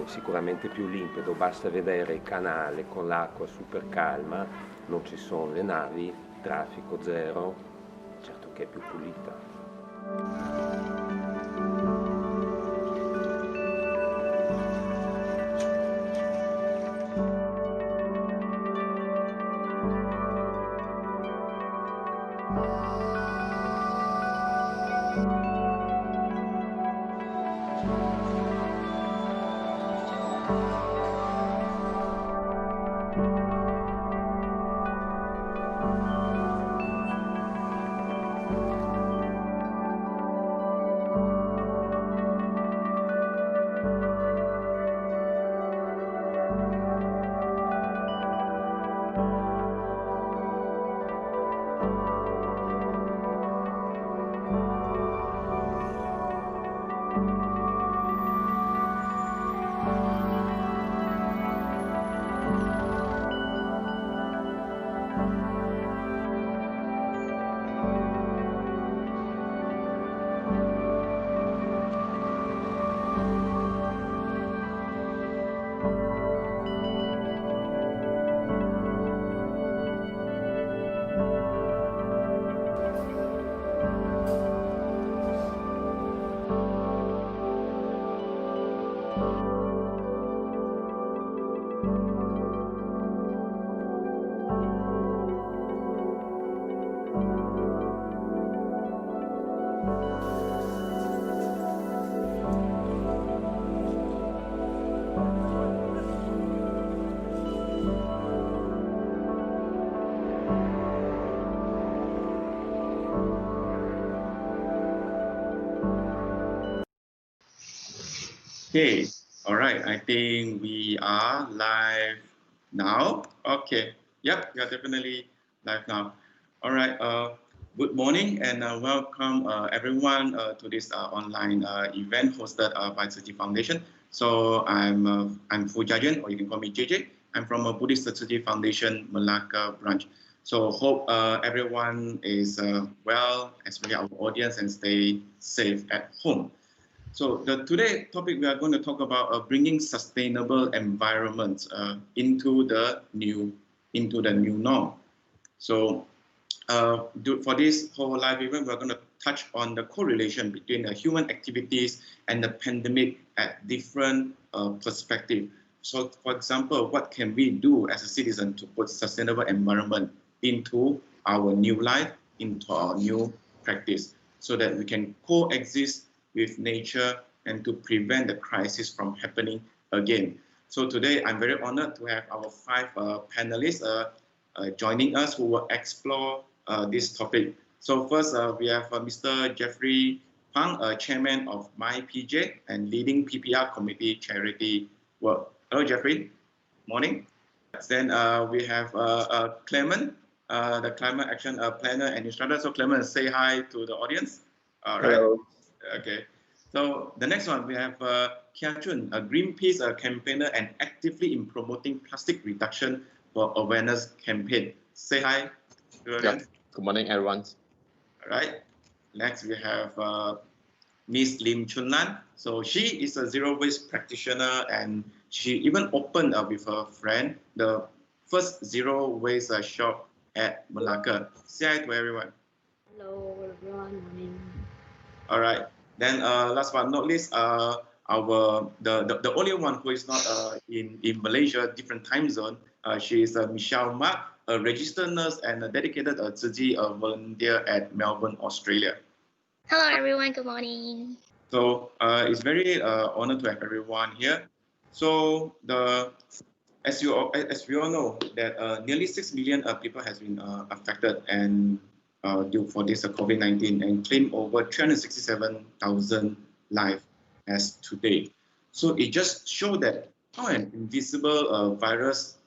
sicuramente più limpedo, basta vedere il canale con l'acqua super calma, non ci sono le navi, traffico zero, certo che è più pulita. Okay, all right. I think we are live now. Okay, yep, we are definitely live now. All right. Good morning and welcome everyone to this online event hosted by Tzu Chi Foundation. So I'm Fu Jiajian, or you can call me JJ. I'm from Buddhist Tzu Chi Foundation Malacca branch. So hope everyone is well, especially our audience, and stay safe at home. So today topic we are going to talk about bringing sustainable environments into the new norm. So for this whole live event, we're going to touch on the correlation between the human activities and the pandemic at different perspectives. So, for example, what can we do as a citizen to put sustainable environment into our new life, into our new practice, so that we can coexist with nature and to prevent the crisis from happening again. So today I'm very honored to have our 5 panelists joining us who will explore this topic. So first we have Mr. Jeffrey Pang, Chairman of MyPJ and leading PPR committee charity work. Hello Jeffrey, morning. Then we have Clement, the climate action planner and instructor. So Clement, say hi to the audience. All right. Hello. Okay, so the next one we have Kia Chun, a Greenpeace campaigner and actively in promoting plastic reduction for awareness campaign. Say hi. Yeah. Good morning, everyone. All right. Next we have Miss Lim Chun Lan. So she is a zero waste practitioner, and she even opened with her friend the first zero waste shop at Malacca. Say hi to everyone. Hello everyone. Morning. All right. Then last but not least, the only one who is not in Malaysia, different time zone, she is Michelle Mark, a registered nurse and a dedicated Tzu Chi volunteer at Melbourne, Australia. Hello everyone. Good morning. So it's very honored to have everyone here. So as we all know that nearly 6 million people has been affected and due for this COVID-19 and claim over 367,000 lives as today. So it just shows that how an invisible virus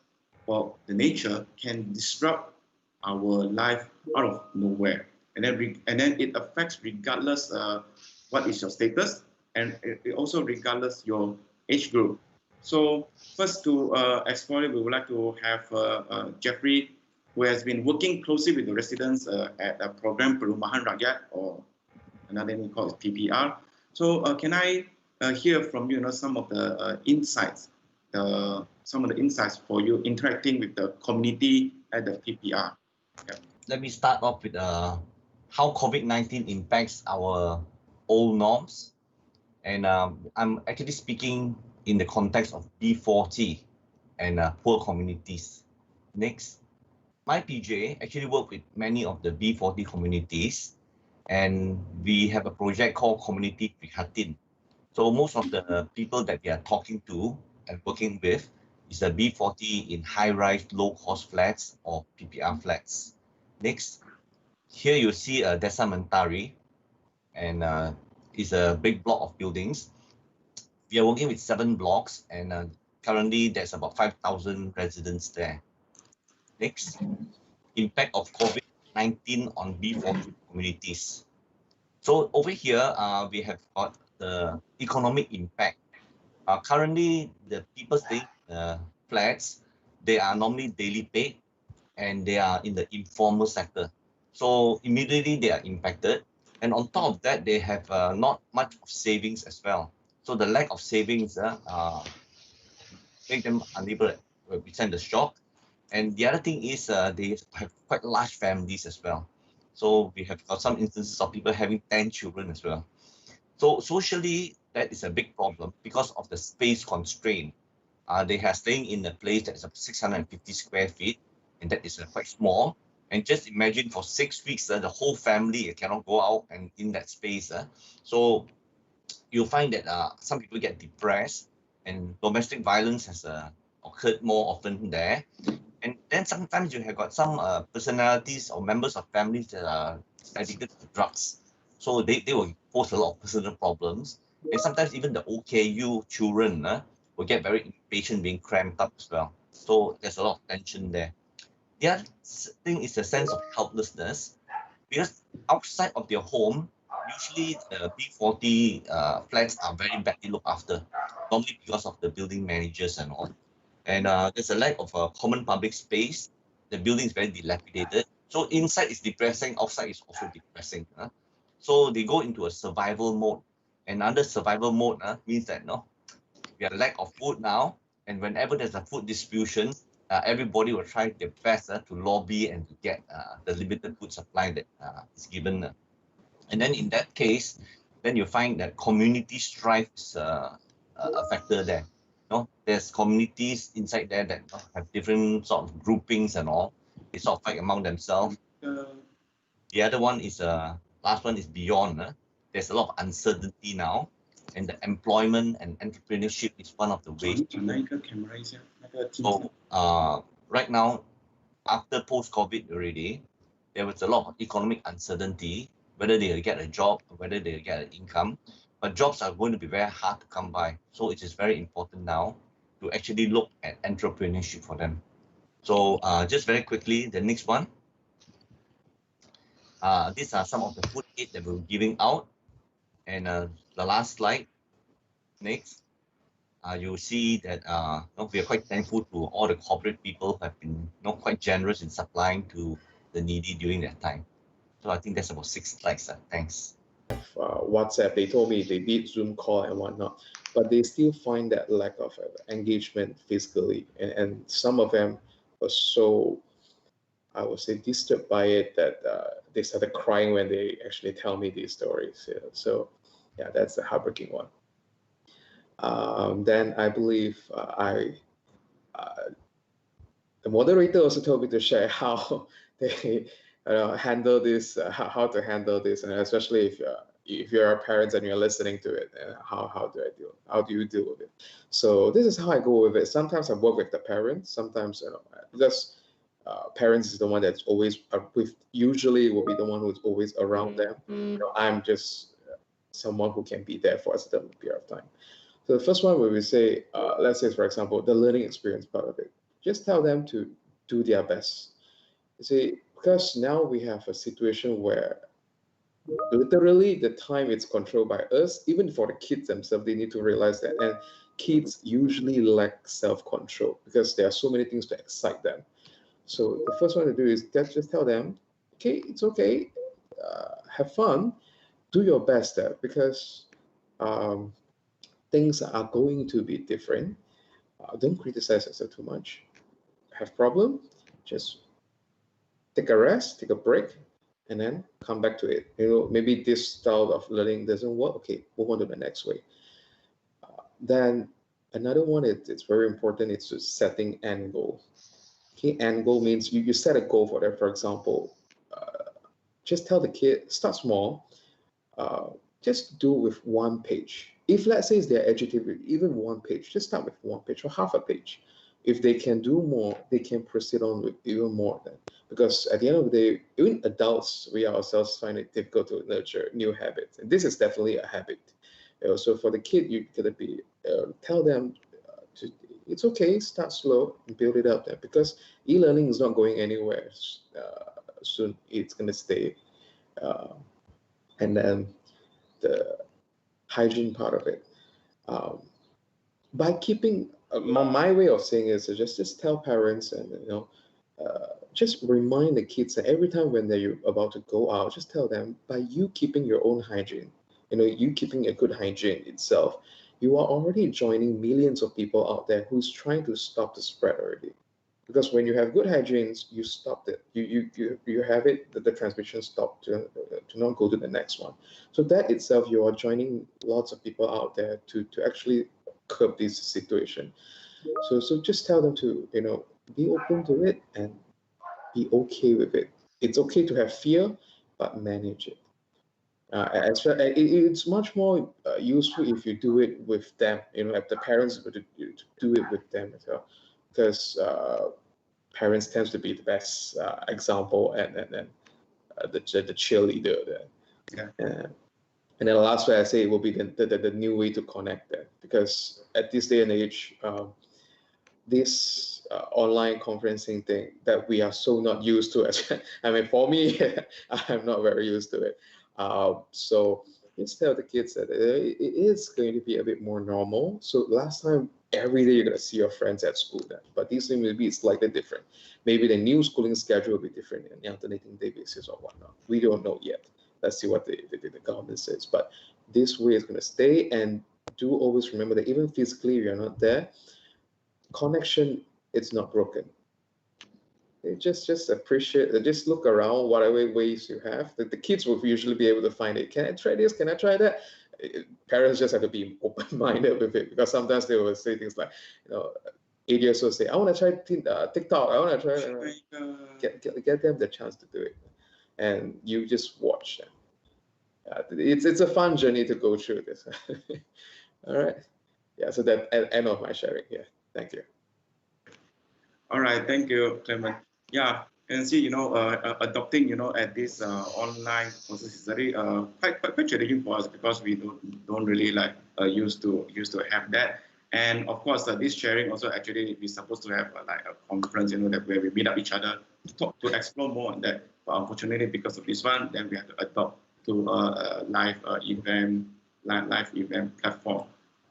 or the nature can disrupt our life out of nowhere, and then it affects regardless what is your status, and it also regardless your age group. So first to explore it, we would like to have Jeffrey, who has been working closely with the residents at a program Perumahan Rakyat, or another name called PPR. So can I hear from you, some of the insights, some of the insights for you interacting with the community at the PPR. Yeah. Let me start off with how COVID-19 impacts our old norms. And I'm actually speaking in the context of B40 and poor communities. Next, my PJ actually work with many of the B40 communities, and we have a project called Community Prihatin. So most of the people that we are talking to and working with is the B40 in high-rise, low-cost flats or PPR flats. Next, here you see a Desa Mentari, and it's a big block of buildings. We are working with 7 blocks, and currently there's about 5,000 residents there. Next, impact of COVID-19 on B40 communities. So over here, we have got the economic impact. Currently, the people staying in flats, they are normally daily paid, and they are in the informal sector. So immediately they are impacted. And on top of that, they have not much of savings as well. So the lack of savings make them unable to withstand the shock. And the other thing is they have quite large families as well. So we have got some instances of people having 10 children as well. So socially, that is a big problem because of the space constraint. They are staying in a place that is 650 square feet, and that is quite small. And just imagine for 6 weeks, the whole family cannot go out and in that space. So you'll find that some people get depressed, and domestic violence has occurred more often there. And then sometimes you have got some personalities or members of families that are addicted to drugs. So they will pose a lot of personal problems. And sometimes even the OKU children will get very impatient, being cramped up as well. So there's a lot of tension there. The other thing is a sense of helplessness, because outside of their home, usually the B40 flats are very badly looked after, normally because of the building managers and all. And there's a lack of a common public space. The building is very dilapidated. So inside is depressing, outside is also depressing. So they go into a survival mode. And under survival mode means that we have lack of food now. And whenever there's a food distribution, everybody will try their best to lobby and to get the limited food supply that is given. And then in that case, then you find that community strife is a factor there. There's communities inside there that have different sort of groupings and all. They sort of fight among themselves. The other one is last one is beyond. There's a lot of uncertainty now, and the employment and entrepreneurship is one of the ways. So right now, after post-COVID already, there was a lot of economic uncertainty, whether they'll get a job, whether they'll get an income. But jobs are going to be very hard to come by. So it is very important now to actually look at entrepreneurship for them. So just very quickly, the next one. These are some of the food aid that we're giving out. And the last slide, next, you'll see that we are quite thankful to all the corporate people who have been quite generous in supplying to the needy during that time. So I think that's about 6 slides. Thanks. WhatsApp, they told me they did Zoom call and whatnot, but they still find that lack of engagement physically, and some of them were so, I would say, disturbed by it that they started crying when they actually tell me these stories. So yeah, that's the heartbreaking one. Then I believe the moderator also told me to share how they handle this, how to handle this, and especially if you're a parent and you're listening to it, how do you deal with it? So this is how I go with it. Sometimes I work with the parents. Sometimes because parents is the one that's always usually will be the one who's always around them. I'm just someone who can be there for a certain period of time. So the first one where we say, let's say for example, the learning experience part of it. Just tell them to do their best. You see, because now we have a situation where literally the time is controlled by us. Even for the kids themselves, they need to realize that. And kids usually lack self-control because there are so many things to excite them. So the first one to do is just tell them, okay, it's okay, have fun, do your best there, because things are going to be different. Don't criticize yourself too much. Have problem, just take a rest, take a break, and then come back to it. Maybe this style of learning doesn't work. Okay, move on to the next way. Then another one, it's very important, it's setting end goal. Okay, end goal means you set a goal for them. For example, just tell the kid, start small, just do with 1 page. If let's say they're agitated, even 1 page, just start with 1 page or half a page. If they can do more, they can proceed on with even more then. Because at the end of the day, even adults, we ourselves find it difficult to nurture new habits. And this is definitely a habit. So for the kid, you gotta be, tell them, it's okay, start slow and build it up there, because e-learning is not going anywhere soon. It's gonna stay. And then the hygiene part of it. By keeping, my way of saying is to just tell parents and just remind the kids that every time when they're about to go out, just tell them, by you keeping your own hygiene, you keeping a good hygiene itself, you are already joining millions of people out there who's trying to stop the spread already. Because when you have good hygiene, you stop it. You have it, the transmission stop to not go to the next one. So that itself, you are joining lots of people out there to actually curb this situation. So just tell them to be open to it and be okay with it. It's okay to have fear, but manage it. It's much more useful if you do it with them. If the parents to do it with them as well, because parents tends to be the best example and the cheerleader there. Yeah. And then the last way I say it will be the new way to connect them, because at this day and age, this online conferencing thing that we are so not used to. I mean, for me, I'm not very used to it. So just tell the kids that it is going to be a bit more normal. So last time, every day you're going to see your friends at school then, but this thing maybe it's slightly different. Maybe the new schooling schedule will be different on the alternating day basis or whatnot. We don't know yet. Let's see what the government says. But this way is going to stay, and do always remember that even physically, if you're not there, connection, it's not broken. Just appreciate, just look around whatever ways you have. The kids will usually be able to find it. Can I try this? Can I try that? Parents just have to be open-minded with it, because sometimes they will say things like, 8 years old say, I want to try TikTok. I want to try. Get them the chance to do it, and you just watch them. It's a fun journey to go through this. All right. Yeah. So that end of my sharing here. Thank you. All right. Thank you, Clement. Yeah. And see, adopting, at this online process is very quite challenging for us, because we don't really used to have that. And of course, this sharing also actually we're supposed to have like a conference, that where we meet up each other to explore more on that. But unfortunately, because of this one, then we have to adopt to a live event platform,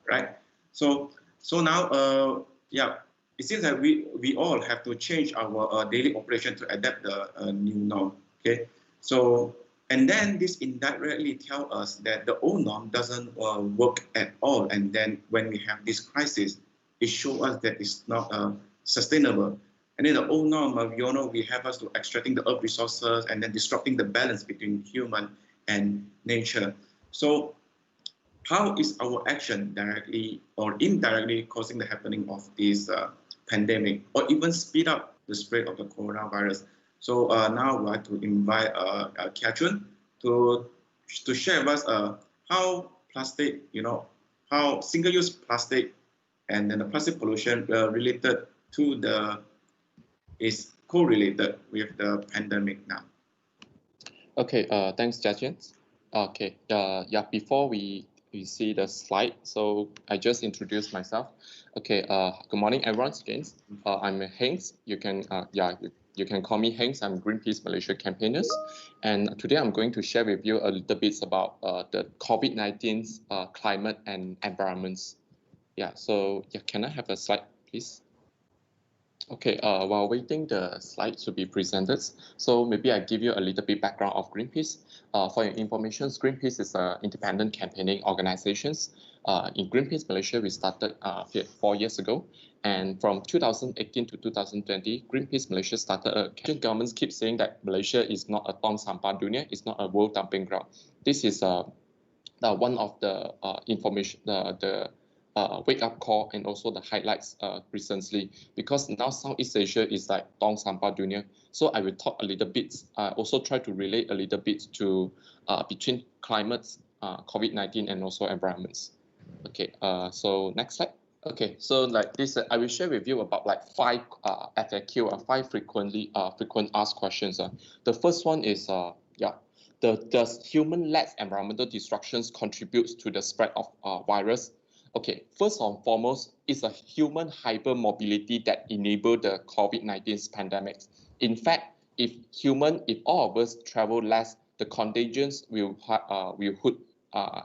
right? So now, yeah. It seems that we all have to change our daily operation to adapt the new norm. Okay, so and then this indirectly tells us that the old norm doesn't work at all. And then when we have this crisis, it shows us that it's not sustainable. And then the old norm, we all know, we have us to extracting the earth resources and then disrupting the balance between human and nature. So how is our action directly or indirectly causing the happening of this pandemic, or even speed up the spread of the coronavirus? So now I'd like to invite Kia Chun to share with us how plastic, how single-use plastic and then the plastic pollution related to is correlated with the pandemic now. Okay, thanks, Jiajun. Okay, yeah, before we see the slide, so I just introduced myself. Okay, good morning, everyone. Again, I'm Hanks. You can you can call me Hanks. I'm Greenpeace Malaysia campaigners, and today I'm going to share with you a little bit about the COVID-19's climate and environments. Yeah, so yeah, can I have a slide, please? Okay, while waiting the slides to be presented, so maybe I give you a little bit background of Greenpeace. For your information, Greenpeace is an independent campaigning organization. In Greenpeace Malaysia, we started 4 years ago. And from 2018 to 2020, Greenpeace Malaysia started governments keep saying that Malaysia is not a tong sampah dunia, it's not a world dumping ground. This is one of the information, the wake-up call and also the highlights recently, because now Southeast Asia is like tong sampah dunia. So I will talk a little bit, also try to relate a little bit to between climates, COVID-19 and also environments. Okay, so next slide. Okay, so like this, I will share with you about like 5 FAQ, 5 frequent asked questions. The first one is, does human-led environmental destructions contribute to the spread of virus? Okay, first and foremost, it's a human hypermobility that enabled the COVID-19 pandemic. In fact, if all of us travel less, the contagions will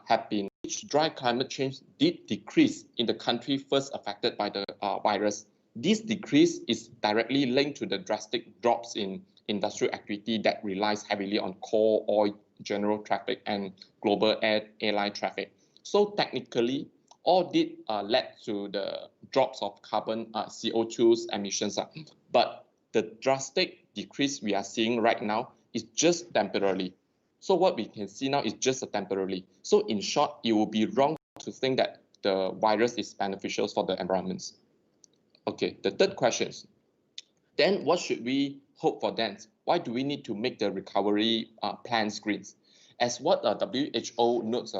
have been. Dry climate change did decrease in the country first affected by the virus. This decrease is directly linked to the drastic drops in industrial activity that relies heavily on coal, oil, general traffic, and global airline traffic. So technically, all did led to the drops of carbon CO2 emissions. But the drastic decrease we are seeing right now is just temporarily. So what we can see now is just a temporarily. So in short, it will be wrong to think that the virus is beneficial for the environment. Okay, the third question. Then what should we hope for then? Why do we need to make the recovery plans green? As what WHO notes,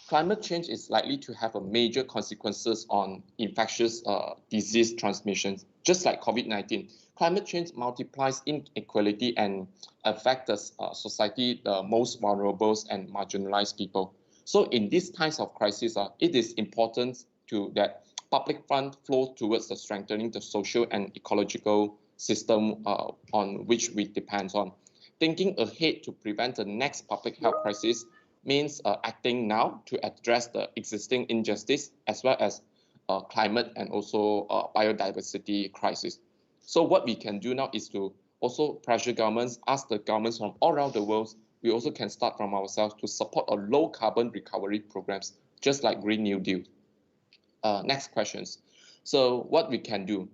climate change is likely to have a major consequences on infectious disease transmissions, just like COVID-19. Climate change multiplies inequality and affects the society, the most vulnerable and marginalized people. So in these times of crisis, it is important that public fund flow towards the strengthening the social and ecological system on which we depend on. Thinking ahead to prevent the next public health crisis means acting now to address the existing injustice as well as climate and also biodiversity crisis. So what we can do now is to also pressure governments, ask the governments from all around the world. We also can start from ourselves to support a low carbon recovery programs, just like Green New Deal. Next questions. So what we can do?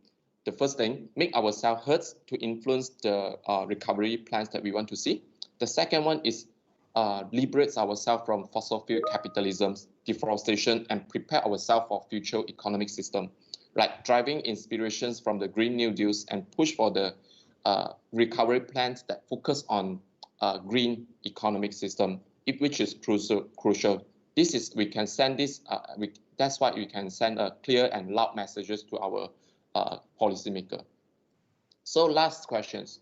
The first thing, make ourselves heard to influence the recovery plans that we want to see. The second one is liberate ourselves from fossil fuel capitalism, deforestation, and prepare ourselves for future economic system, like driving inspirations from the Green New Deals and push for the recovery plans that focus on green economic system, which is crucial. This is, we can send this, that's why we can send a clear and loud messages to our policymaker. So last questions.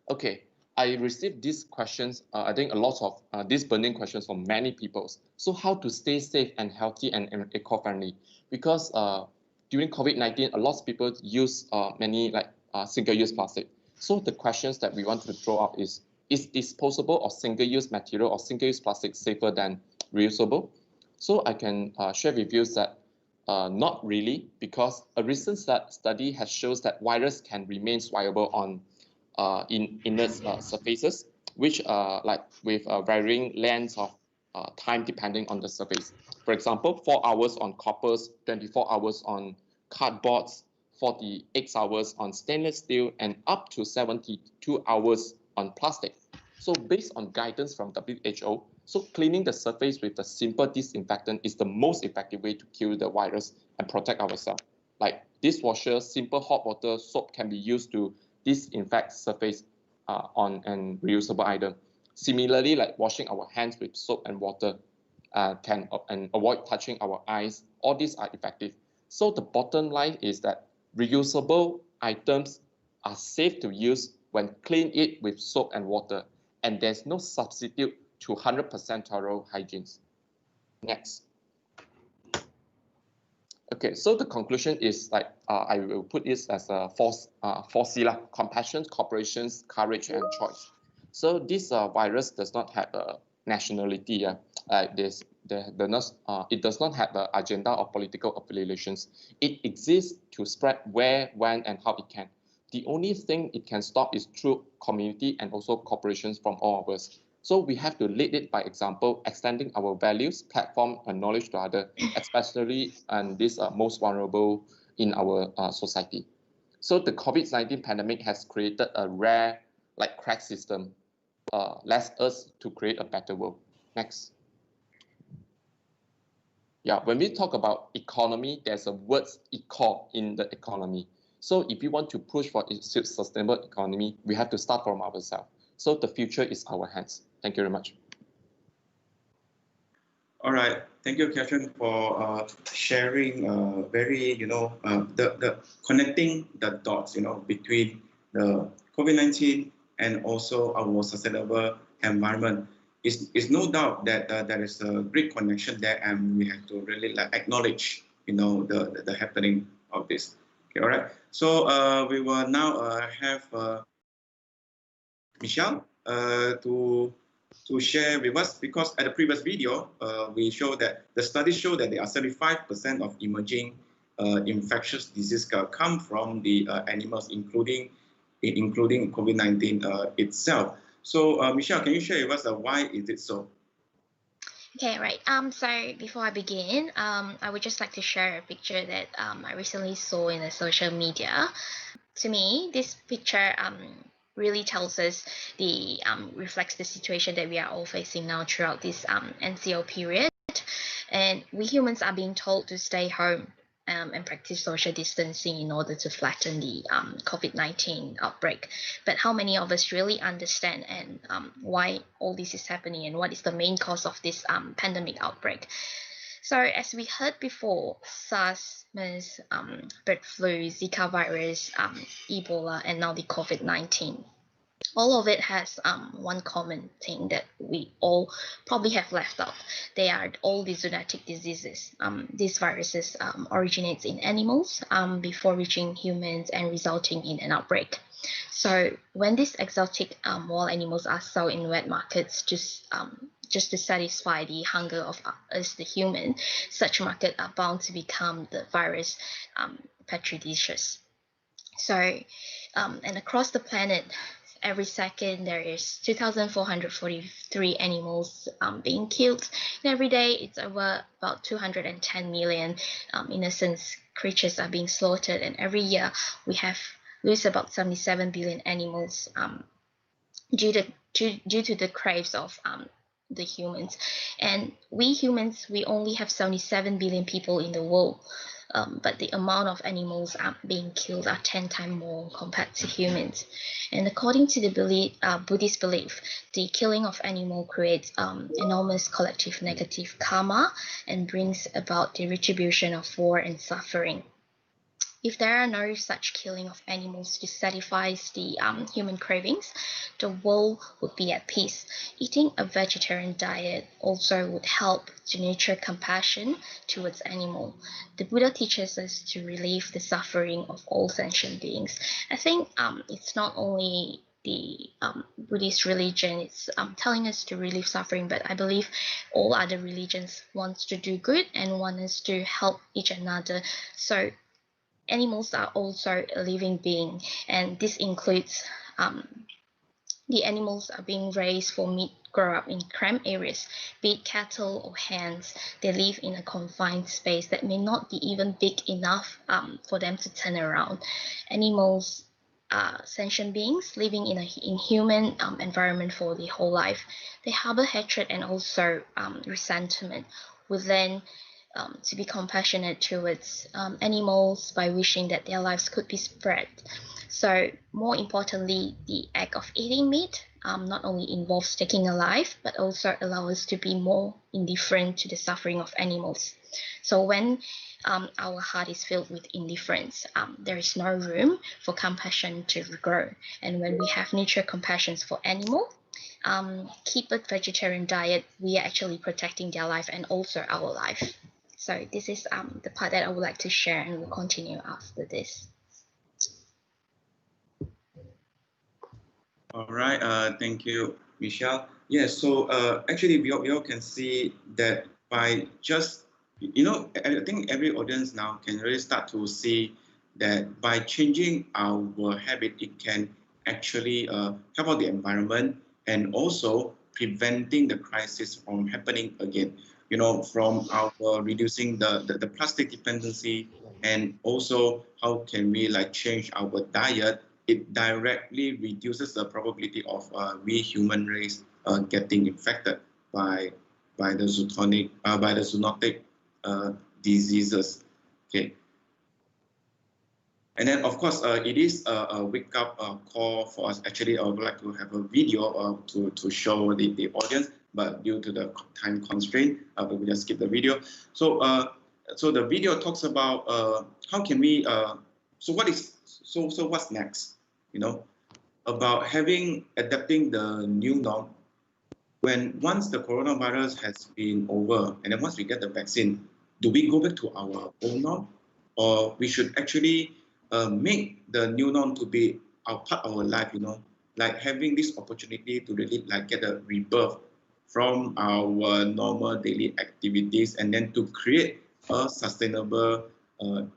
Okay, I received these questions, I think a lot of these burning questions from many people. So how to stay safe and healthy and eco-friendly? Because during COVID-19, a lot of people use many like single-use plastic. So the questions that we want to throw out is disposable or single-use material or single-use plastic safer than reusable? So I can share with you that not really, because a recent study has shown that virus can remain viable on inert surfaces, which like with varying lengths of time depending on the surface. For example, 4 hours on coppers, 24 hours on cardboards, 48 hours on stainless steel, and up to 72 hours on plastic. So based on guidance from WHO, so cleaning the surface with a simple disinfectant is the most effective way to kill the virus and protect ourselves. Like dishwasher, simple hot water, soap can be used to disinfect surface on an reusable item. Similarly, like washing our hands with soap and water and avoid touching our eyes. All these are effective. So the bottom line is that reusable items are safe to use when clean it with soap and water, and there's no substitute to 100% thorough hygiene. Next. Okay, so the conclusion is like I will put this as a 4C: compassion, cooperation, courage, and choice. So this virus does not have a nationality. It does not have an agenda or political affiliations. It exists to spread where, when, and how it can. the only thing it can stop is through community and also corporations from all of us. So we have to lead it by example, extending our values, platform, and knowledge to others, especially and these are most vulnerable in our society. So the COVID-19 pandemic has created a rare, like crack system, left us to create a better world. Next. Yeah, when we talk about economy, there's a word eco in the economy. So if we want to push for a sustainable economy, we have to start from ourselves. So the future is our hands. Thank you very much. All right, thank you, Catherine, for sharing very, the connecting the dots, between the COVID-19 and also our sustainable environment. It's no doubt that there is a great connection there, and we have to really acknowledge, the happening of this. Okay, all right. So we will now have Michelle to share with us, because at the previous video, we showed that the studies show that there are 75% of emerging infectious diseases come from the animals, including COVID-19 itself. So Michelle, can you share with us why is it so? Okay, right. So before I begin, I would just like to share a picture that I recently saw in the social media. To me, this picture really tells us reflects the situation that we are all facing now throughout this NCO period. And we humans are being told to stay home and practice social distancing in order to flatten the COVID-19 outbreak. But how many of us really understand and why all this is happening and what is the main cause of this pandemic outbreak? So as we heard before, SARS, MERS, bird flu, Zika virus, Ebola, and now the COVID-19. All of it has one common thing that we all probably have left out. They are all the zoonotic diseases. These viruses originate in animals before reaching humans and resulting in an outbreak. So when these exotic wild animals are sold in wet markets just to satisfy the hunger of us, the human, such markets are bound to become the virus petri dishes. So, and across the planet, every second there is 2,443 animals being killed. And every day it's over about 210 million innocent creatures are being slaughtered. And every year we lose about 77 billion animals due to the craves of the humans. And we humans, we only have 77 billion people in the world. But the amount of animals being killed are 10 times more compared to humans. And according to the Buddhist belief, the killing of animal creates enormous collective negative karma and brings about the retribution of war and suffering. If there are no such killing of animals to satisfy the human cravings, the world would be at peace. Eating a vegetarian diet also would help to nurture compassion towards animals. The Buddha teaches us to relieve the suffering of all sentient beings. I think it's not only the Buddhist religion is telling us to relieve suffering, but I believe all other religions want to do good and want us to help each another. So animals are also a living being, and this includes the animals are being raised for meat, grow up in cramped areas, be it cattle or hens. They live in a confined space that may not be even big enough for them to turn around. Animals are sentient beings living in a human environment for the whole life. They harbor hatred and also resentment. We learn to be compassionate towards animals by wishing that their lives could be spared. So more importantly, the act of eating meat not only involves taking a life, but also allows us to be more indifferent to the suffering of animals. So when our heart is filled with indifference, there is no room for compassion to grow. And when we have nature compassion for animals, keep a vegetarian diet, we are actually protecting their life and also our life. So this is the part that I would like to share, and we'll continue after this. All right, thank you, Michelle. Yes, so actually we all can see that by just, I think every audience now can really start to see that by changing our habit, it can actually help out the environment and also preventing the crisis from happening again. You know, from our reducing the plastic dependency, and also how can we like change our diet. It directly reduces the probability of we human race getting infected by the zoonotic diseases. Okay. And then, of course, it is a wake-up call for us. Actually, I would like to have a video to show the audience, but due to the time constraint, we will just skip the video. So, so the video talks about how can we. So what's next? You know, about adapting the new norm. Once the coronavirus has been over, and then once we get the vaccine, do we go back to our old norm, or we should actually make the new norm to be part of our life, you know, like having this opportunity to really like get a rebirth from our normal daily activities, and then to create a sustainable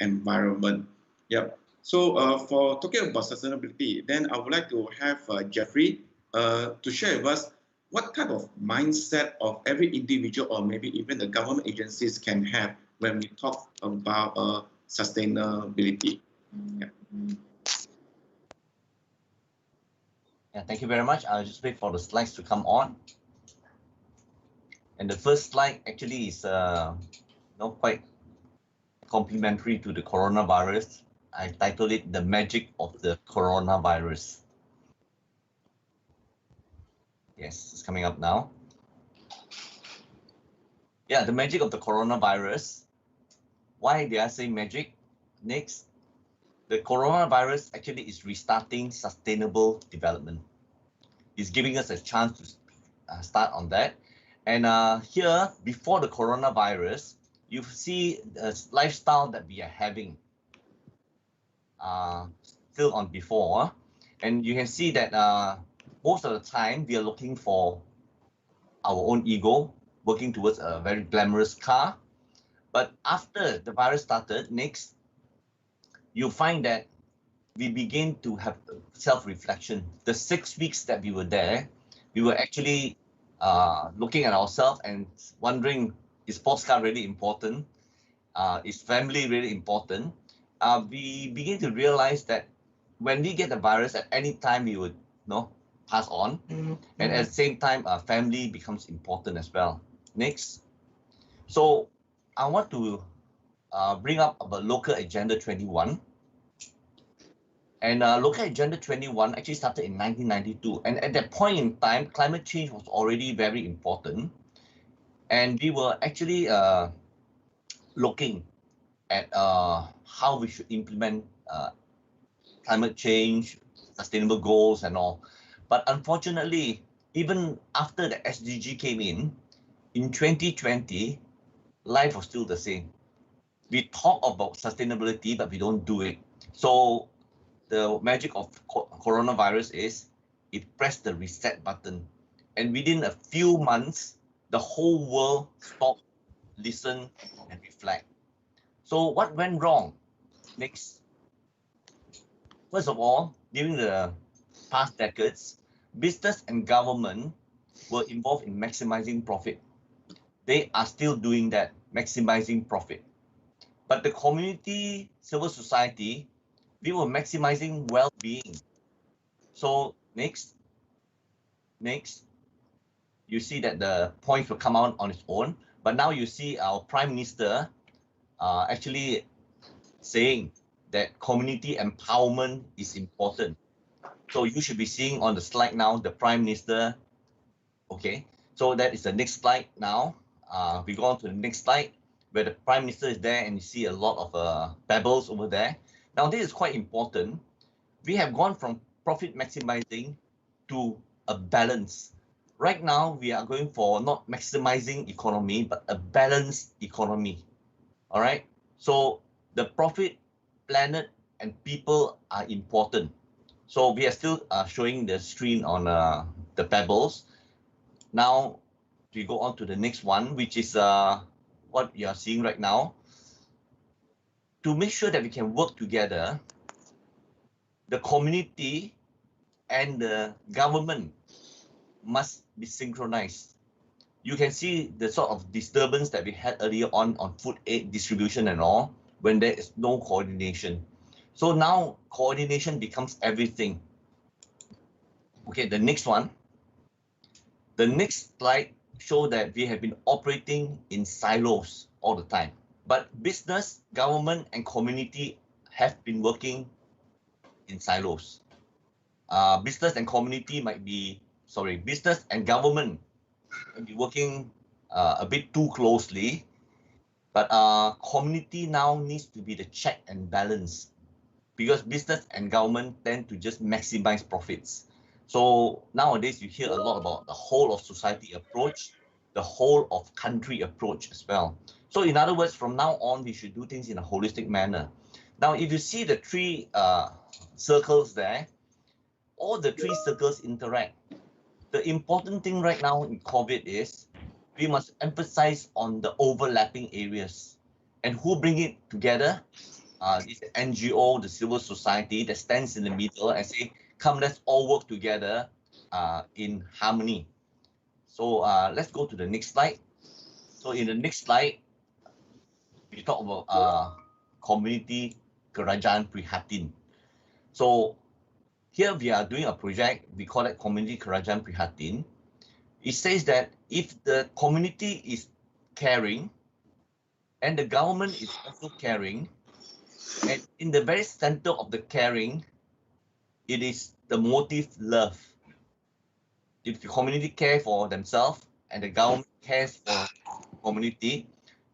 environment. Yeah. So for talking about sustainability, then I would like to have Jeffrey to share with us what type of mindset of every individual or maybe even the government agencies can have when we talk about sustainability. Yeah. Yeah, thank you very much. I'll just wait for the slides to come on. And the first slide actually is quite complementary to the coronavirus. I titled it "The Magic of the Coronavirus." Yes, it's coming up now. Yeah, the magic of the coronavirus. Why did I say magic? Next, the coronavirus actually is restarting sustainable development. It's giving us a chance to start on that. And here, before the coronavirus, you see the lifestyle that we are having still on before. And you can see that most of the time, we are looking for our own ego, working towards a very glamorous car. But after the virus started, next, you find that we begin to have self-reflection. The 6 weeks that we were there, we were actually looking at ourselves and wondering, is sports car really important? Is family really important? We begin to realize that when we get the virus, at any time we would pass on. And at the same time, family becomes important as well. Next. So I want to bring up about Local Agenda 21. And Local Agenda 21 actually started in 1992. And at that point in time, climate change was already very important. And we were actually looking at how we should implement climate change, sustainable goals and all. But unfortunately, even after the SDG came in 2020, life was still the same. We talk about sustainability, but we don't do it. So the magic of coronavirus is it pressed the reset button. And within a few months, the whole world stopped, listen, and reflect. So what went wrong? Next. First of all, during the past decades, business and government were involved in maximizing profit. They are still doing that, maximizing profit. But the community, civil society, we were maximizing well-being. So next, you see that the points will come out on its own. But now you see our Prime Minister actually saying that community empowerment is important. So you should be seeing on the slide now the Prime Minister. Okay, so that is the next slide now. We go on to the next slide where the Prime Minister is there and you see a lot of pebbles over there. Now this is quite important. We have gone from profit maximizing to a balance. Right now we are going for not maximizing economy, but a balanced economy. All right, so the profit, planet and people are important. So we are still showing the screen on the pebbles. Now we go on to the next one, which is what you are seeing right now. to make sure that we can work together, the community and the government must be synchronized. You can see the sort of disturbance that we had earlier on food aid distribution and all, when there is no coordination. So now coordination becomes everything. Okay, the next one. The next slide shows that we have been operating in silos all the time. But business, government, and community have been working in silos. Business and community might be, business and government might be working a bit too closely, but community now needs to be the check and balance, because business and government tend to just maximize profits. So nowadays you hear a lot about the whole of society approach, the whole of country approach as well. So in other words, from now on, we should do things in a holistic manner. Now, if you see the three circles there, all the three circles interact. The important thing right now in COVID is we must emphasize on the overlapping areas. And who bring it together? Is the NGO, the civil society that stands in the middle and say, come, let's all work together in harmony. So let's go to the next slide. So in the next slide, we talk about community Kerajaan Prihatin. So here we are doing a project, we call it Community Kerajaan Prihatin. It says that if the community is caring and the government is also caring, and in the very center of the caring, it is the motive love. If the community cares for themselves and the government cares for the community,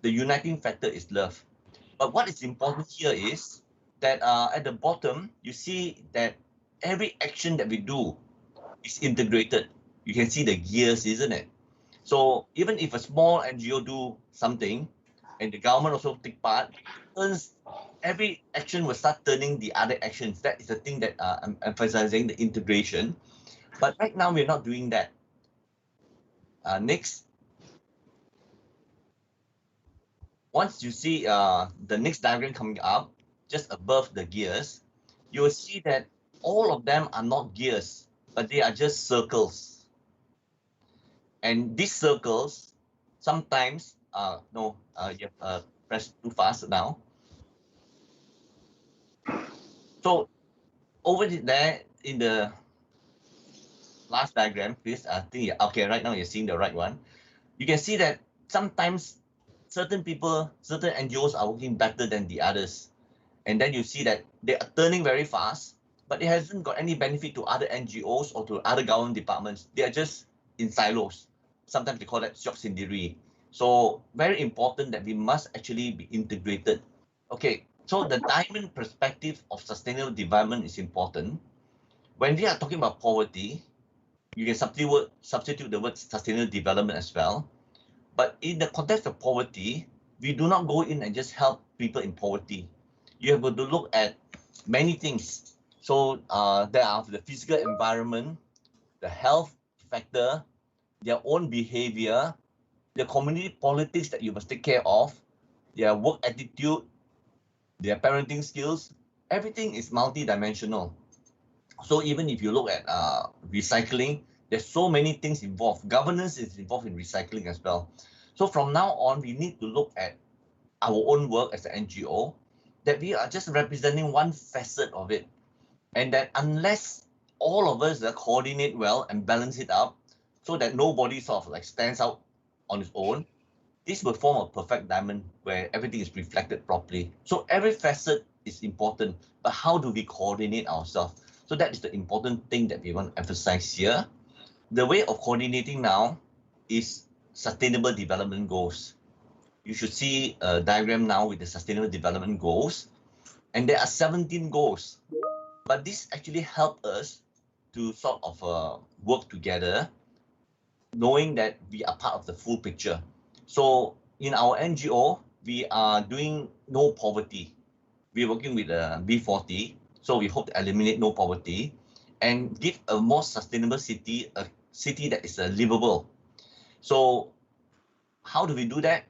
the uniting factor is love. But what is important here is that at the bottom, you see that every action that we do is integrated. You can see the gears, isn't it? So even if a small NGO do something and the government also take part, every action will start turning the other actions. That is the thing that I'm emphasizing, the integration. But right now, we're not doing that. Next. Once you see the next diagram coming up, just above the gears, you will see that all of them are not gears, but they are just circles. And these circles, sometimes, you have pressed too fast now. So over there in the last diagram, please, I think, okay, right now you're seeing the right one. You can see that sometimes certain people, certain NGOs are working better than the others. And then you see that they are turning very fast, but it hasn't got any benefit to other NGOs or to other government departments. They are just in silos. Sometimes they call that syok sendiri. So very important that we must actually be integrated. Okay, so the diamond perspective of sustainable development is important. When we are talking about poverty, you can substitute the word sustainable development as well. But in the context of poverty, we do not go in and just help people in poverty. You have to look at many things. So there are the physical environment, the health factor, their own behavior, the community politics that you must take care of, their work attitude, their parenting skills. Everything is multidimensional. So even if you look at recycling, there's so many things involved. Governance is involved in recycling as well. So from now on, we need to look at our own work as an NGO, that we are just representing one facet of it. And that unless all of us coordinate well and balance it up so that nobody sort of like stands out on its own, this will form a perfect diamond where everything is reflected properly. So every facet is important, but how do we coordinate ourselves? So that is the important thing that we want to emphasize here. The way of coordinating now is sustainable development goals. You should see a diagram now with the sustainable development goals. And there are 17 goals. But this actually helps us to sort of work together, knowing that we are part of the full picture. So in our NGO, we are doing no poverty. We're working with B40. So we hope to eliminate no poverty and give a more sustainable city, a city that is livable. So how do we do that?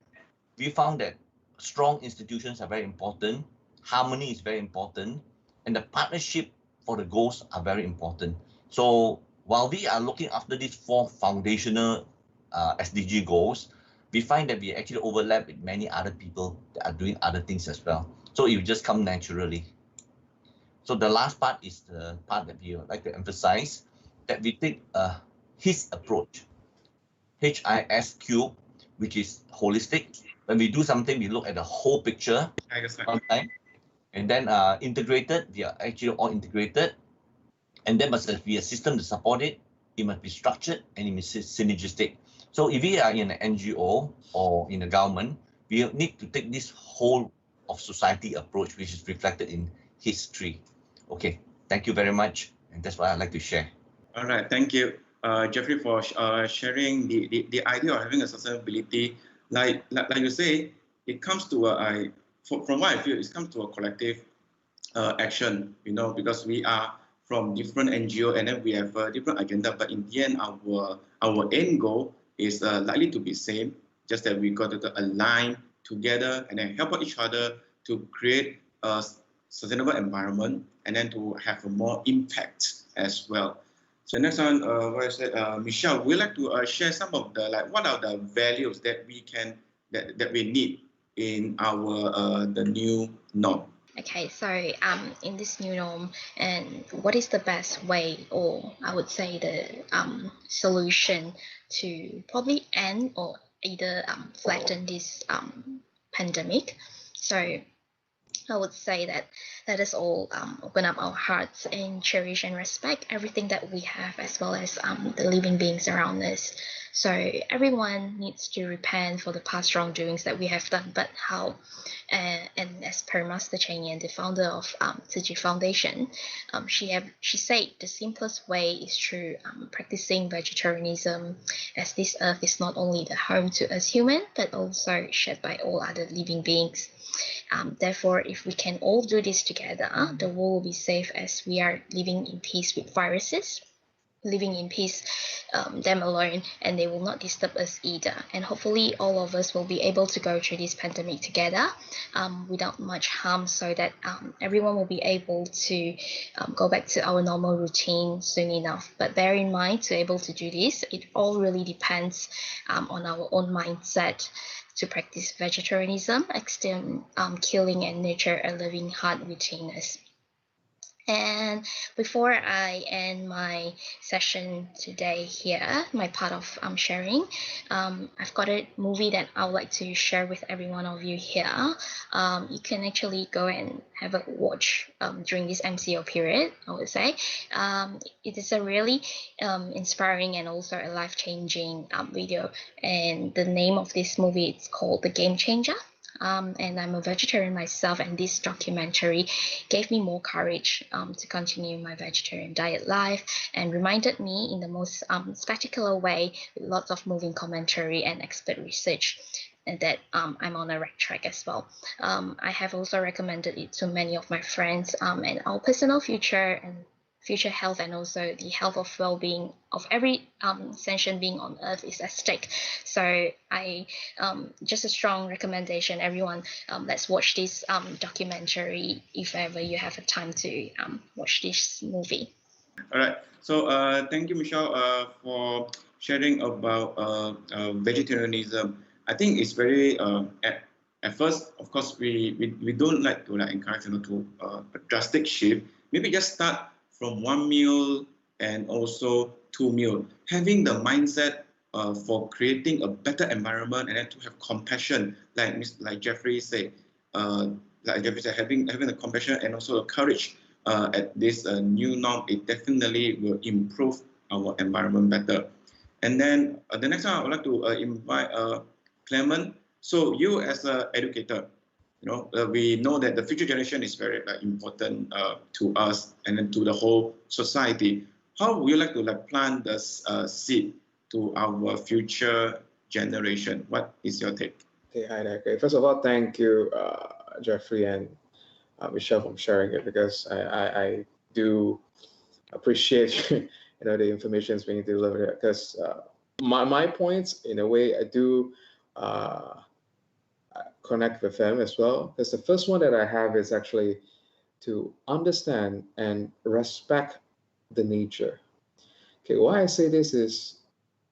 We found that strong institutions are very important. harmony is very important, and the partnership for the goals are very important. So while we are looking after these 4 foundational SDG goals, we find that we actually overlap with many other people that are doing other things as well. So it will just come naturally. So the last part is the part that we would like to emphasize, that we take a HIS approach, HIS cube, which is holistic. When we do something, we look at the whole picture all the time. And then integrated, we are actually all integrated. And there must be a system to support it. It must be structured and it must be synergistic. So if we are in an NGO or in a government, we need to take this whole of society approach, which is reflected in history. Okay, thank you very much. And that's what I'd like to share. All right, thank you, Jeffrey, for sharing the idea of having a sustainability. Like you say, it comes to from what I feel, it comes to a collective action, because we are from different NGO and then we have a different agenda, but in the end, our end goal is likely to be same, just that we got to align together and then help each other to create a sustainable environment and then to have a more impact as well. So next one, Michelle, would you like to share some of the what are the values that we need in our the new norm? Okay, so in this new norm, and what is the best way, or I would say the solution to probably end or either flatten this pandemic? So I would say that let us all open up our hearts and cherish and respect everything that we have, as well as the living beings around us. So everyone needs to repent for the past wrongdoings that we have done, but how? And as per Master Cheng Yan, the founder of Tzu Chi Foundation, she said the simplest way is through practicing vegetarianism, as this earth is not only the home to us humans, but also shared by all other living beings. Therefore, if we can all do this together, the world will be safe, as we are living in peace with viruses, living in peace them alone, and they will not disturb us either. And hopefully all of us will be able to go through this pandemic together without much harm, so that everyone will be able to go back to our normal routine soon enough. But bear in mind, to be able to do this, it all really depends on our own mindset to practice vegetarianism, extend killing and nurture a living heart within us. And before I end my session today here, my part of sharing, I've got a movie that I would like to share with every one of you here. You can actually go and have a watch during this MCO period, I would say. It is a really inspiring and also a life-changing video. And the name of this movie is called The Game Changer. And I'm a vegetarian myself, and this documentary gave me more courage to continue my vegetarian diet life, and reminded me in the most spectacular way, with lots of moving commentary and expert research, and that I'm on the right track as well. I have also recommended it to many of my friends, and our personal future health, and also the health of well-being of every sentient being on earth is at stake. So I just a strong recommendation, everyone, let's watch this documentary if ever you have a time to watch this movie. All right, so thank you, Michelle, for sharing about vegetarianism. I think it's very at first, of course, we don't like to encourage to a drastic shift. Maybe just start from 1 meal and also 2 meals. Having the mindset for creating a better environment, and then to have compassion, like Jeffrey said, having the compassion and also the courage at this new norm, it definitely will improve our environment better. And then the next one, I would like to invite Clement. So you as an educator, we know that the future generation is very important to us and then to the whole society. How would you like to plant the seed to our future generation? What is your take? Okay, hi there. Okay, first of all, thank you, Jeffrey and Michelle, for sharing it, because I do appreciate the information is being delivered, because my points, in a way, I do connect with them as well. Because the first one that I have is actually to understand and respect the nature. Okay, why I say this is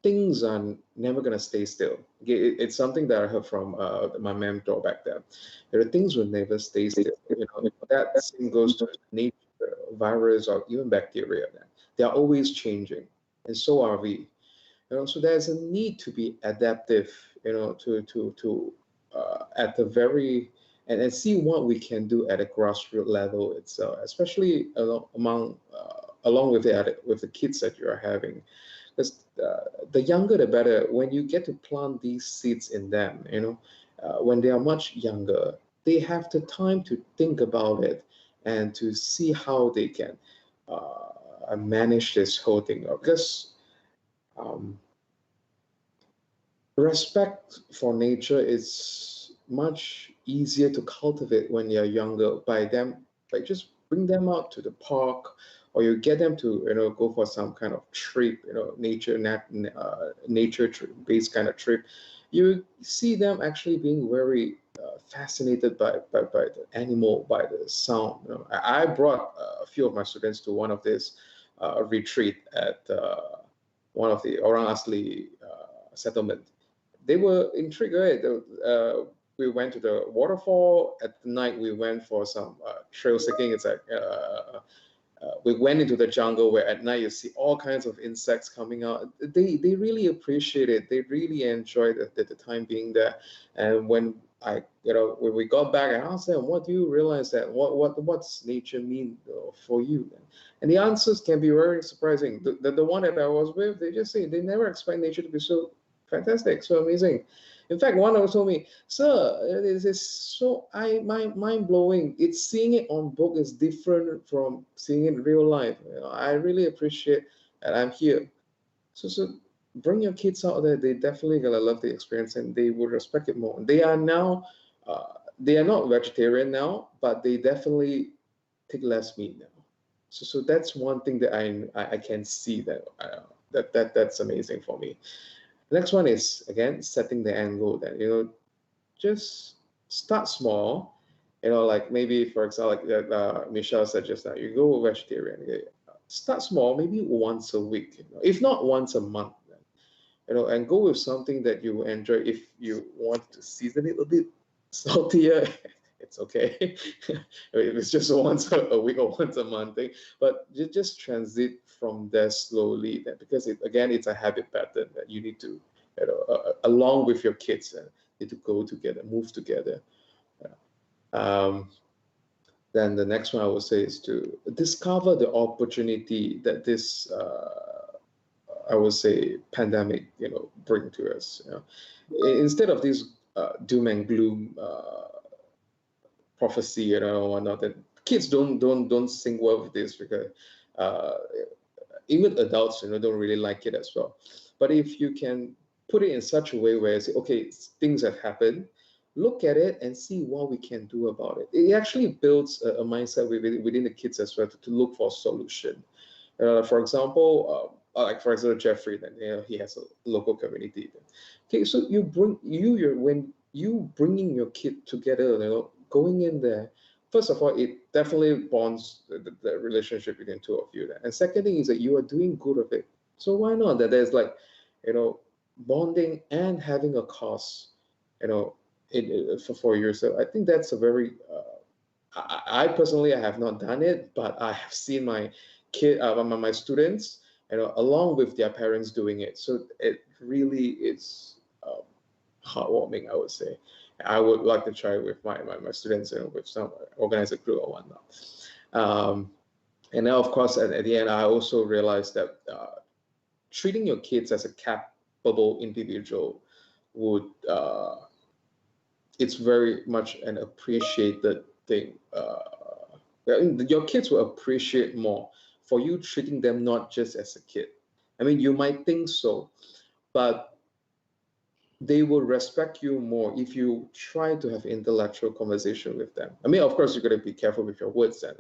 things are never going to stay still. Okay, it's something that I heard from my mentor back then. There are things will never stay still. That same goes to nature, virus, or even bacteria. They are always changing, and so are we. So there's a need to be adaptive. To at the very and see what we can do at a grassroots level itself, especially along with the kids that you are having. Because the younger the better. When you get to plant these seeds in them, when they are much younger, they have the time to think about it and to see how they can manage this whole thing. Because respect for nature is much easier to cultivate when you're younger by just bring them out to the park, or you get them to go for some kind of trip, nature based kind of trip. You see them actually being very fascinated by the animal, by the sound. I brought a few of my students to one of this retreat at one of the Orang Asli settlement. They were intrigued, right? We went to the waterfall. At night, we went for some trail seeking. It's like we went into the jungle where at night you see all kinds of insects coming out. They really appreciate it. They really enjoyed the time being there. And when when we got back, I asked them, "What do you realize that what's nature mean for you?" And the answers can be very surprising. The one that I was with, they just say they never expect nature to be so fantastic, so amazing. In fact, one of them told me, "Sir, this is so mind blowing. It's seeing it on book is different from seeing it in real life. I really appreciate that I'm here." So bring your kids out there. They definitely gonna love the experience, and they will respect it more. They are now, they are not vegetarian now, but they definitely take less meat now. So that's one thing that I can see that's amazing for me. The next one is, again, setting the end goal. Then just start small. Like maybe, for example, like Michelle said just now, you go vegetarian. Okay? Start small, maybe once a week, if not once a month. And go with something that you enjoy. If you want to season it a bit saltier, it's okay. If it's just once a week or once a month thing, but you just transit from there slowly. Because it's a habit pattern that you need to, along with your kids, need to go together, move together. Then the next one I would say is to discover the opportunity that this, I would say, pandemic, bring to us. Instead of this doom and gloom prophecy, whatnot, that kids don't sing well with this, because even adults, don't really like it as well. But if you can put it in such a way where you say, okay, things have happened, look at it and see what we can do about it. It actually builds a mindset within the kids as well to look for a solution. For example, Jeffrey, then he has a local community. Okay, so when you bringing your kid together, going in there, first of all, it definitely bonds the relationship between two of you. And second thing is that you are doing good of it. So why not? That there's bonding and having a cause, for you. So I think that's a very, I personally, I have not done it, but I have seen my my students, along with their parents doing it. So it really is heartwarming, I would say. I would like to try with my students, with some organize a group or whatnot. And now, of course, at the end, I also realized that treating your kids as a capable individual would, it's very much an appreciated thing. Your kids will appreciate more for you treating them not just as a kid. I mean, you might think so, but they will respect you more if you try to have intellectual conversation with them. I mean, of course, you're going to be careful with your words, and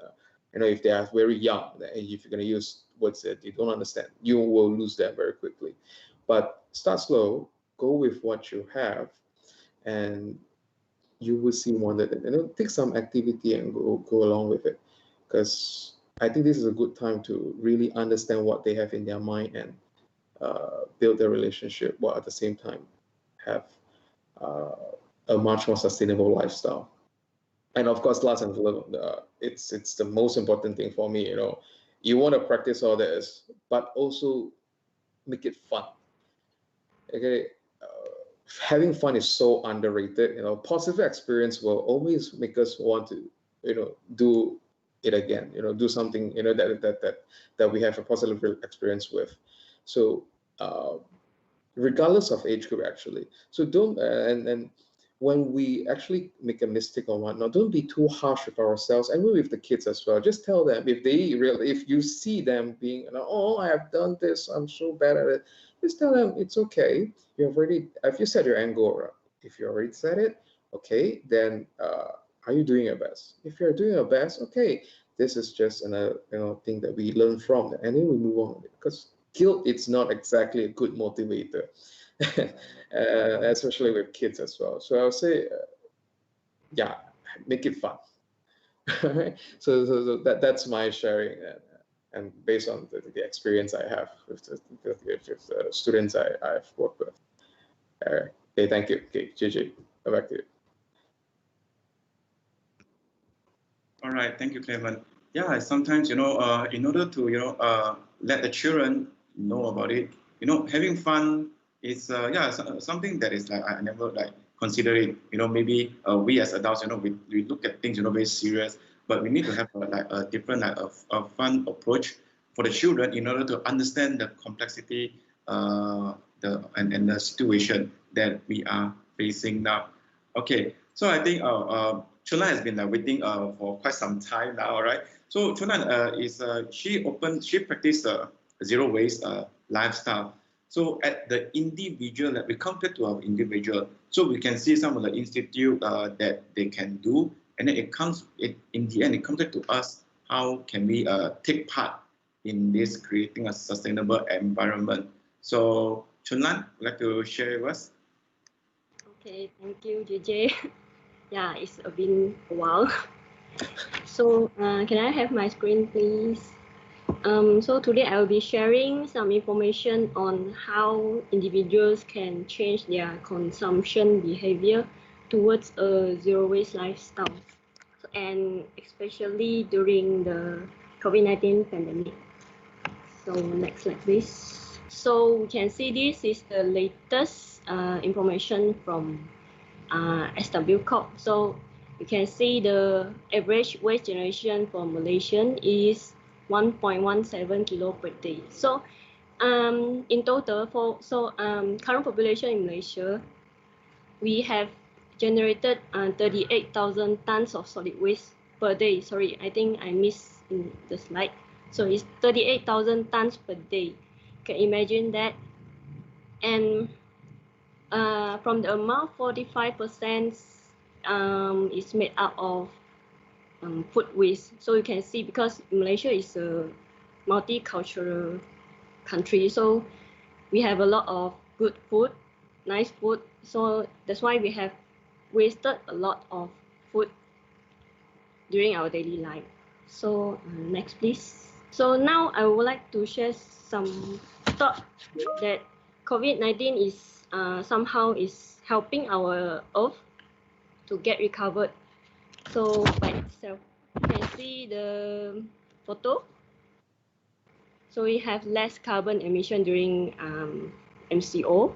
if they are very young, and if you're going to use words that you don't understand, you will lose them very quickly. But start slow, go with what you have, and you will see one that, take some activity and go along with it, because I think this is a good time to really understand what they have in their mind and build their relationship, while at the same time have a much more sustainable lifestyle. And of course, last and it's the most important thing for me. You want to practice all this, but also make it fun. Okay, having fun is so underrated. Positive experience will always make us want to, do it again. Do something, that we have a positive experience with. So, regardless of age group, actually. So don't and when we actually make a mistake or whatnot, don't be too harsh with ourselves, and with the kids as well. Just tell them if you see them being, oh, I have done this, I'm so bad at it. Just tell them it's okay. If you set your end goal, if you already set it, okay, then are you doing your best? If you're doing your best, okay, this is just another thing that we learn from, and then we move on. Because guilt, it's not exactly a good motivator. Especially with kids as well. So I'll say, yeah, make it fun. so that's my sharing, and based on the experience I have with the students I've worked with. Okay, thank you. Okay, JJ, back to you. All right, thank you, Clement. Yeah, sometimes, in order to, let the children know about it, having fun is, something that is like, I never consider it, maybe we as adults, we look at things, very serious, but we need to have a different, a fun approach for the children in order to understand the complexity, and the situation that we are facing now. Okay, so I think Chulan has been waiting for quite some time now, all right? So Chulan she practiced zero waste lifestyle. So at the individual, we compare to our individual, so we can see some of the institute that they can do, and then in the end, it comes to us, how can we take part in this creating a sustainable environment. So Chunlan, would like to share with us? Okay, thank you, JJ. Yeah, it's been a while. So can I have my screen, please? So today I will be sharing some information on how individuals can change their consumption behavior towards a zero waste lifestyle, and especially during the COVID-19 pandemic. So next slide, please. So we can see this is the latest information from SW Corp. So you can see the average waste generation for Malaysian is 1.17 kilo per day. So in total, current population in Malaysia, we have generated 38,000 tons of solid waste per day. Sorry, I think I missed in the slide. So it's 38,000 tons per day. Can you imagine that? And from the amount, 45% is made up of food waste. So you can see, because Malaysia is a multicultural country, so we have a lot of good food, nice food. So that's why we have wasted a lot of food during our daily life. So next, please. So now I would like to share some thought that COVID-19 is somehow is helping our Earth to get recovered. So by itself, you can see the photo. So we have less carbon emission during MCO,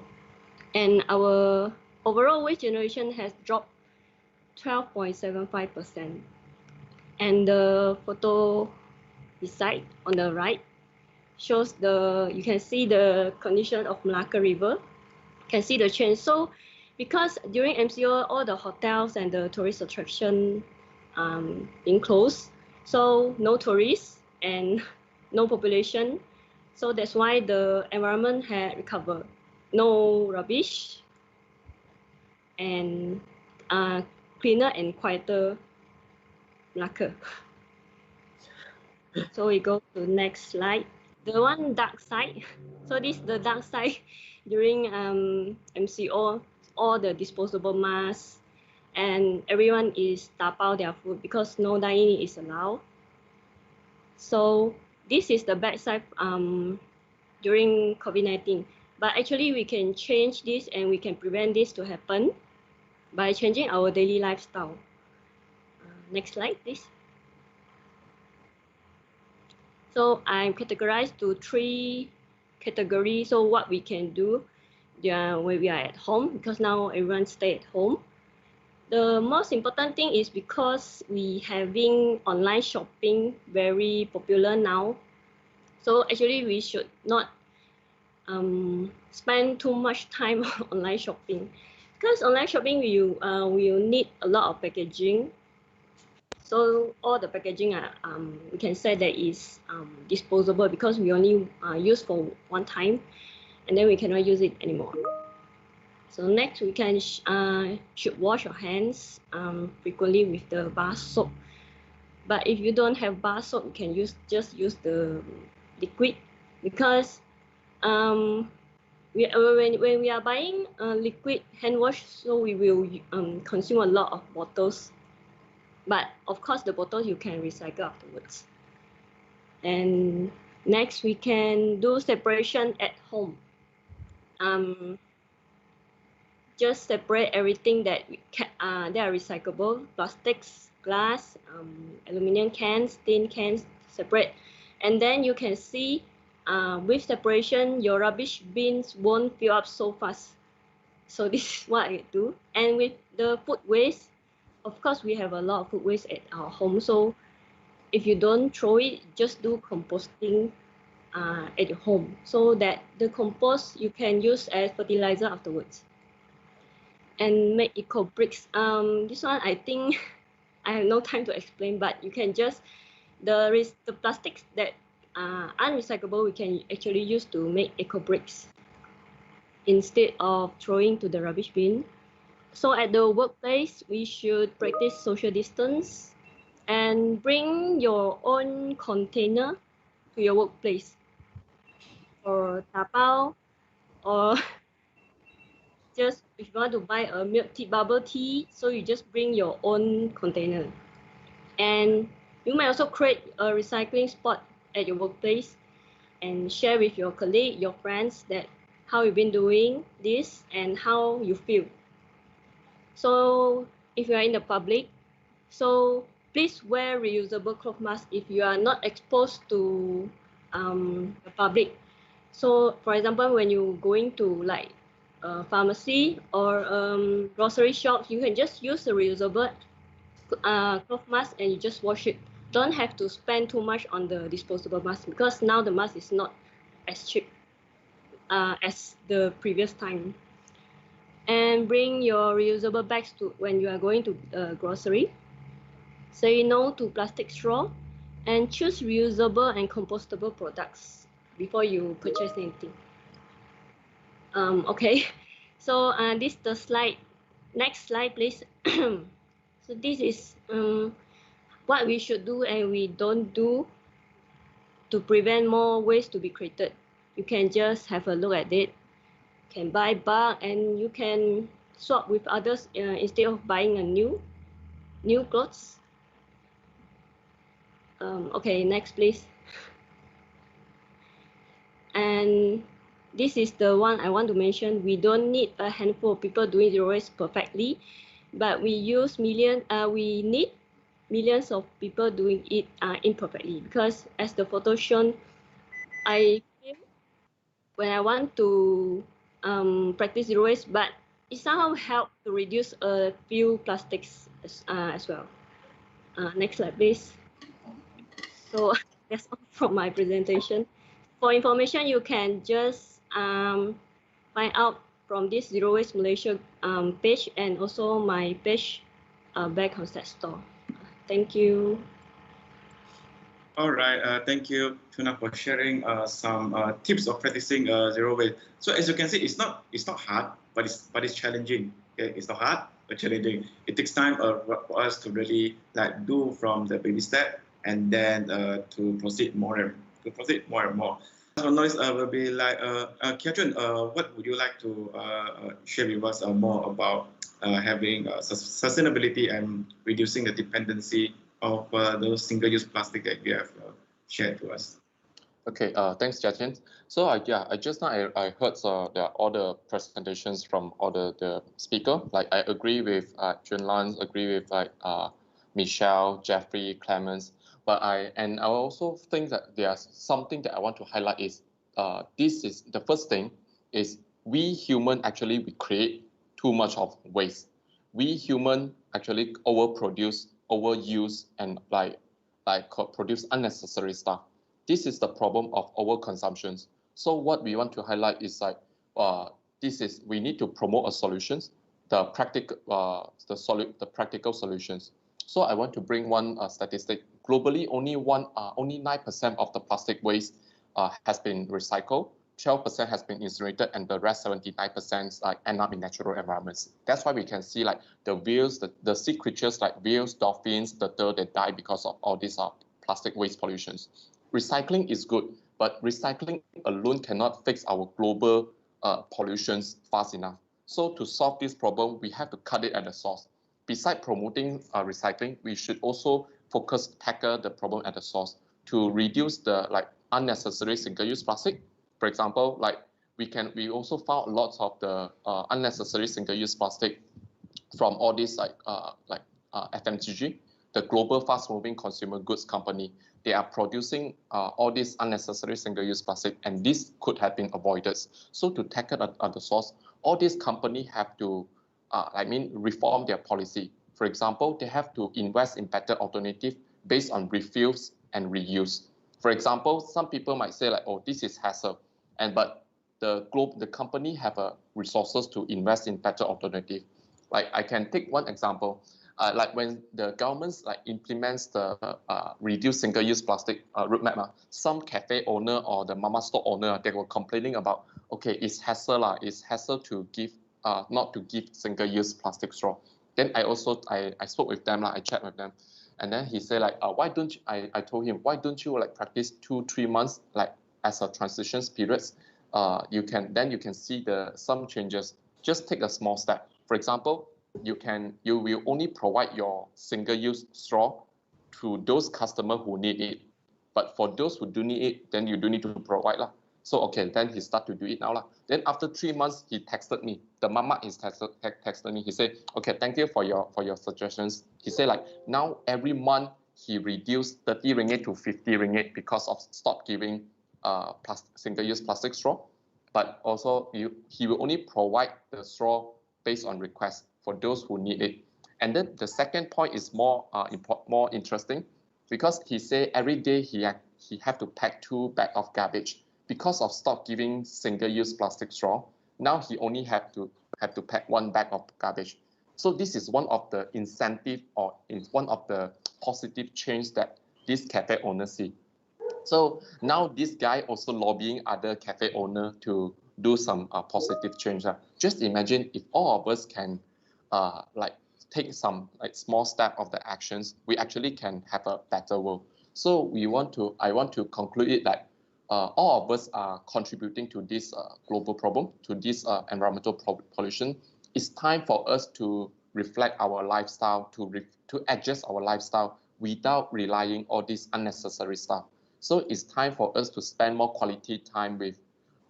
and our overall waste generation has dropped 12.75%. And the photo beside on the right shows you can see the condition of Malacca River. You can see the change. So because during MCO, all the hotels and the tourist attraction being closed, so no tourists and no population. So that's why the environment had recovered. No rubbish, and cleaner and quieter Malacca. So we go to next slide. The one dark side. So this is the dark side during MCO, all the disposable masks and everyone is tapao their food because no dining is allowed. So this is the bad side during COVID-19. But actually we can change this and we can prevent this to happen by changing our daily lifestyle. Next slide, please. So I'm categorized to 3 categories. So what we can do when we are at home, because now everyone stay at home. The most important thing is because we having online shopping very popular now. So actually we should not spend too much time on online shopping, because online shopping will need a lot of packaging. So all the packaging are we can say that is disposable because we only use for one time, and then we cannot use it anymore. So next we can should wash your hands frequently with the bar soap. But if you don't have bar soap, you can just use the liquid, because when we are buying liquid hand wash, so we will consume a lot of bottles. But of course, the bottles you can recycle afterwards. And next, we can do separation at home. Just separate everything that they are recyclable: plastics, glass, aluminum cans, tin cans, separate. And then you can see with separation, your rubbish bins won't fill up so fast. So this is what I do. And with the food waste, of course, we have a lot of food waste at our home. So if you don't throw it, just do composting at your home, so that the compost you can use as fertilizer afterwards. And make eco bricks. This one I think I have no time to explain, but you can just the plastics that are unrecyclable, we can actually use to make eco bricks instead of throwing to the rubbish bin. So at the workplace, we should practice social distance and bring your own container to your workplace, or tapao, or just if you want to buy a milk tea, bubble tea, so you just bring your own container. And you might also create a recycling spot at your workplace and share with your colleague, your friends, that how you've been doing this and how you feel. So if you are in the public, so please wear reusable cloth mask if you are not exposed to the public. So for example, when you're going to like pharmacy or grocery shops, you can just use the reusable cloth mask and you just wash it. Don't have to spend too much on the disposable mask, because now the mask is not as cheap as the previous time. And bring your reusable bags to when you are going to grocery. Say no to plastic straw, and choose reusable and compostable products before you purchase anything. Okay, so this is the slide. Next slide, please. So this is what we should do and we don't do to prevent more waste to be created. You can just have a look at it. You can buy bulk and you can swap with others instead of buying a new clothes. Okay, next please. And this is the one I want to mention. We don't need a handful of people doing zero waste perfectly, but we need millions of people doing it imperfectly, because as the photo shown, I feel when I want to practice zero waste, but it somehow helped to reduce a few plastics as well. Next slide, please. So that's all from my presentation. For information, you can just find out from this Zero Waste Malaysia page and also my page back on that store. Thank you. All right, thank you, Tuna, for sharing some tips of practicing zero waste. So as you can see, it's not hard, but it's challenging. Okay? It's not hard, but challenging. It takes time for us to really like do from the baby step, and then to proceed more and more. So noise will be like Kiachun, what would you like to share with us more about having sustainability and reducing the dependency of those single-use plastic that you have shared to us. Okay, thanks, Jiajin. So I just now I heard all the presentations from all the speaker. Like I agree with Junlan, agree with Michelle, Jeffrey, Clemens. But I also think that there's something that I want to highlight is this is the first thing is we human actually we create too much of waste. We human actually overproduce, overuse, and like produce unnecessary stuff. This is the problem of overconsumption. So what we want to highlight is like we need to promote a solutions, the practical solutions. So I want to bring one statistic. Globally, only 9% of the plastic waste has been recycled, 12% has been incinerated, and the rest 79% end up in natural environments. That's why we can see like the whales, the sea creatures like whales, dolphins, turtle, they die because of all these plastic waste pollutions. Recycling is good, but recycling alone cannot fix our global pollutions fast enough. So to solve this problem, we have to cut it at the source. Besides promoting recycling, we should also tackle the problem at the source to reduce the unnecessary single-use plastic. For example, we also found lots of the unnecessary single-use plastic from all these FMCG, the global fast-moving consumer goods company. They are producing all these unnecessary single-use plastic, and this could have been avoided. So to tackle at the source, all these companies have to, reform their policy. For example, they have to invest in better alternatives based on refills and reuse. For example, some people might say like, oh, this is hassle, but the company have resources to invest in better alternative. Like I can take one example. Like when the governments implements the reduce single-use plastic roadmap, some cafe owner or the mama store owner, they were complaining about, okay, it's hassle to give not to give single-use plastic straw. Then I spoke with them, I chat with them, and then he said why don't you, I told him, why don't you practice 2-3 months as a transition periods? You can see some changes. Just take a small step. For example, you will only provide your single-use straw to those customers who need it. But for those who do need it, then you do need to provide lah. So okay, then he start to do it now lah. Then after 3 months, he texted me. The mama is texted me. He said, okay, thank you for your suggestions. He said now every month he reduced 30 ringgit to 50 ringgit because of stop giving single-use plastic straw. But also he will only provide the straw based on request for those who need it. And then the second point is more interesting, because he said every day he have to pack 2 bags of garbage because of stop giving single-use plastic straw. Now he only have to pack 1 bag of garbage. So this is one of the incentive or one of the positive change that this cafe owner see. So now this guy also lobbying other cafe owner to do some positive change. Just imagine if all of us can take some small step of the actions, we actually can have a better world. So I want to conclude it that all of us are contributing to this global problem, to this environmental pollution. It's time for us to reflect our lifestyle, to adjust our lifestyle without relying on this unnecessary stuff. So it's time for us to spend more quality time with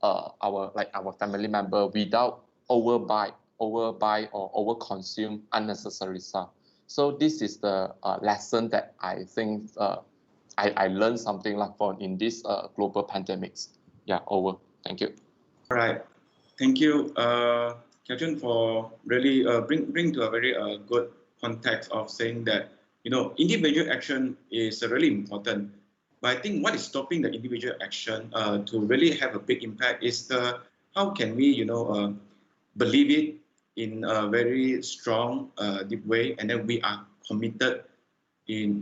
our family member without overbuy or overconsume unnecessary stuff. So this is the lesson that I think I learned something in this global pandemics. Yeah, over. Thank you. All right. Thank you, Kajun, for really bring to a very good context of saying that, individual action is really important. But I think what is stopping the individual action to really have a big impact is how can we, believe it in a very strong, deep way, and then we are committed in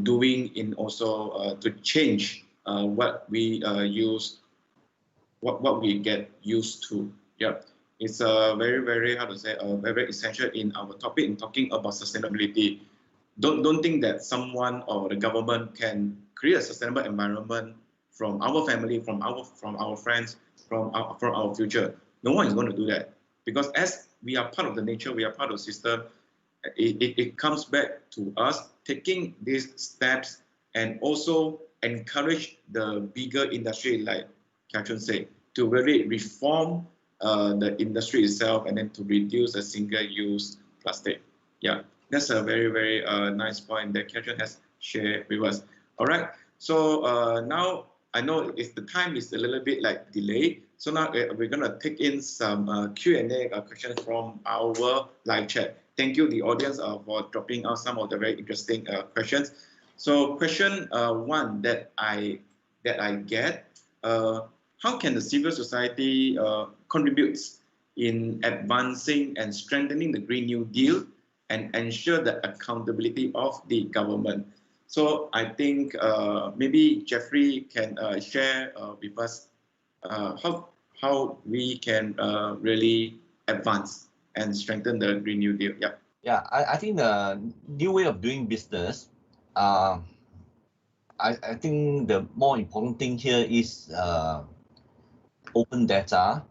doing, in also to change what we use, what we get used to. Yeah, it's very, very, very essential in our topic in talking about sustainability. Don't think that someone or the government can create a sustainable environment from our family, from our friends, from our future. No one is going to do that. because as we are part of the nature, we are part of the system, it comes back to us taking these steps and also encourage the bigger industry, like Kachun said, to really reform the industry itself and then to reduce the single-use plastic. Yeah, that's a very, very nice point that Kachun has shared with us. All right, so now I know if the time is a little bit like delayed, so now we're gonna take in some Q&A questions from our live chat. Thank you, the audience, for dropping out some of the very interesting questions. So question one that I get, how can the civil society contribute in advancing and strengthening the Green New Deal and ensure the accountability of the government? So I think maybe Jeffrey can share with us how we can really advance and strengthen the Green New Deal. Yeah. Yeah, I think the new way of doing business, I think the more important thing here is open data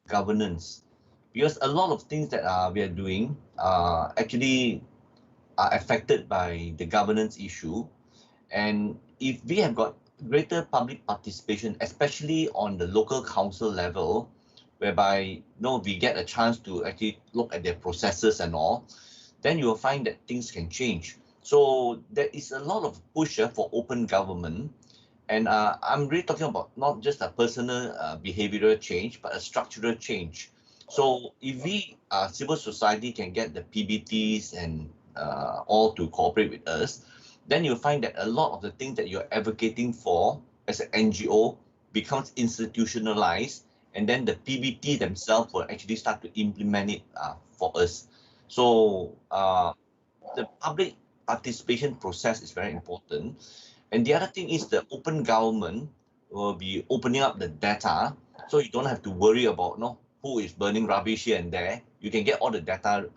governance, because a lot of things that we are doing actually are affected by the governance issue. And if we have got greater public participation, especially on the local council level, whereby we get a chance to actually look at their processes and all, then you will find that things can change. So there is a lot of push for open government. And I'm really talking about not just a personal behavioral change, but a structural change. So if we, civil society, can get the PBTs and all to cooperate with us, then you'll find that a lot of the things that you're advocating for as an NGO becomes institutionalized, and then the PBT themselves will actually start to implement it for us. So the public participation process is very important. And the other thing is the open government will be opening up the data, so you don't have to worry about who is burning rubbish here and there. You can get all the data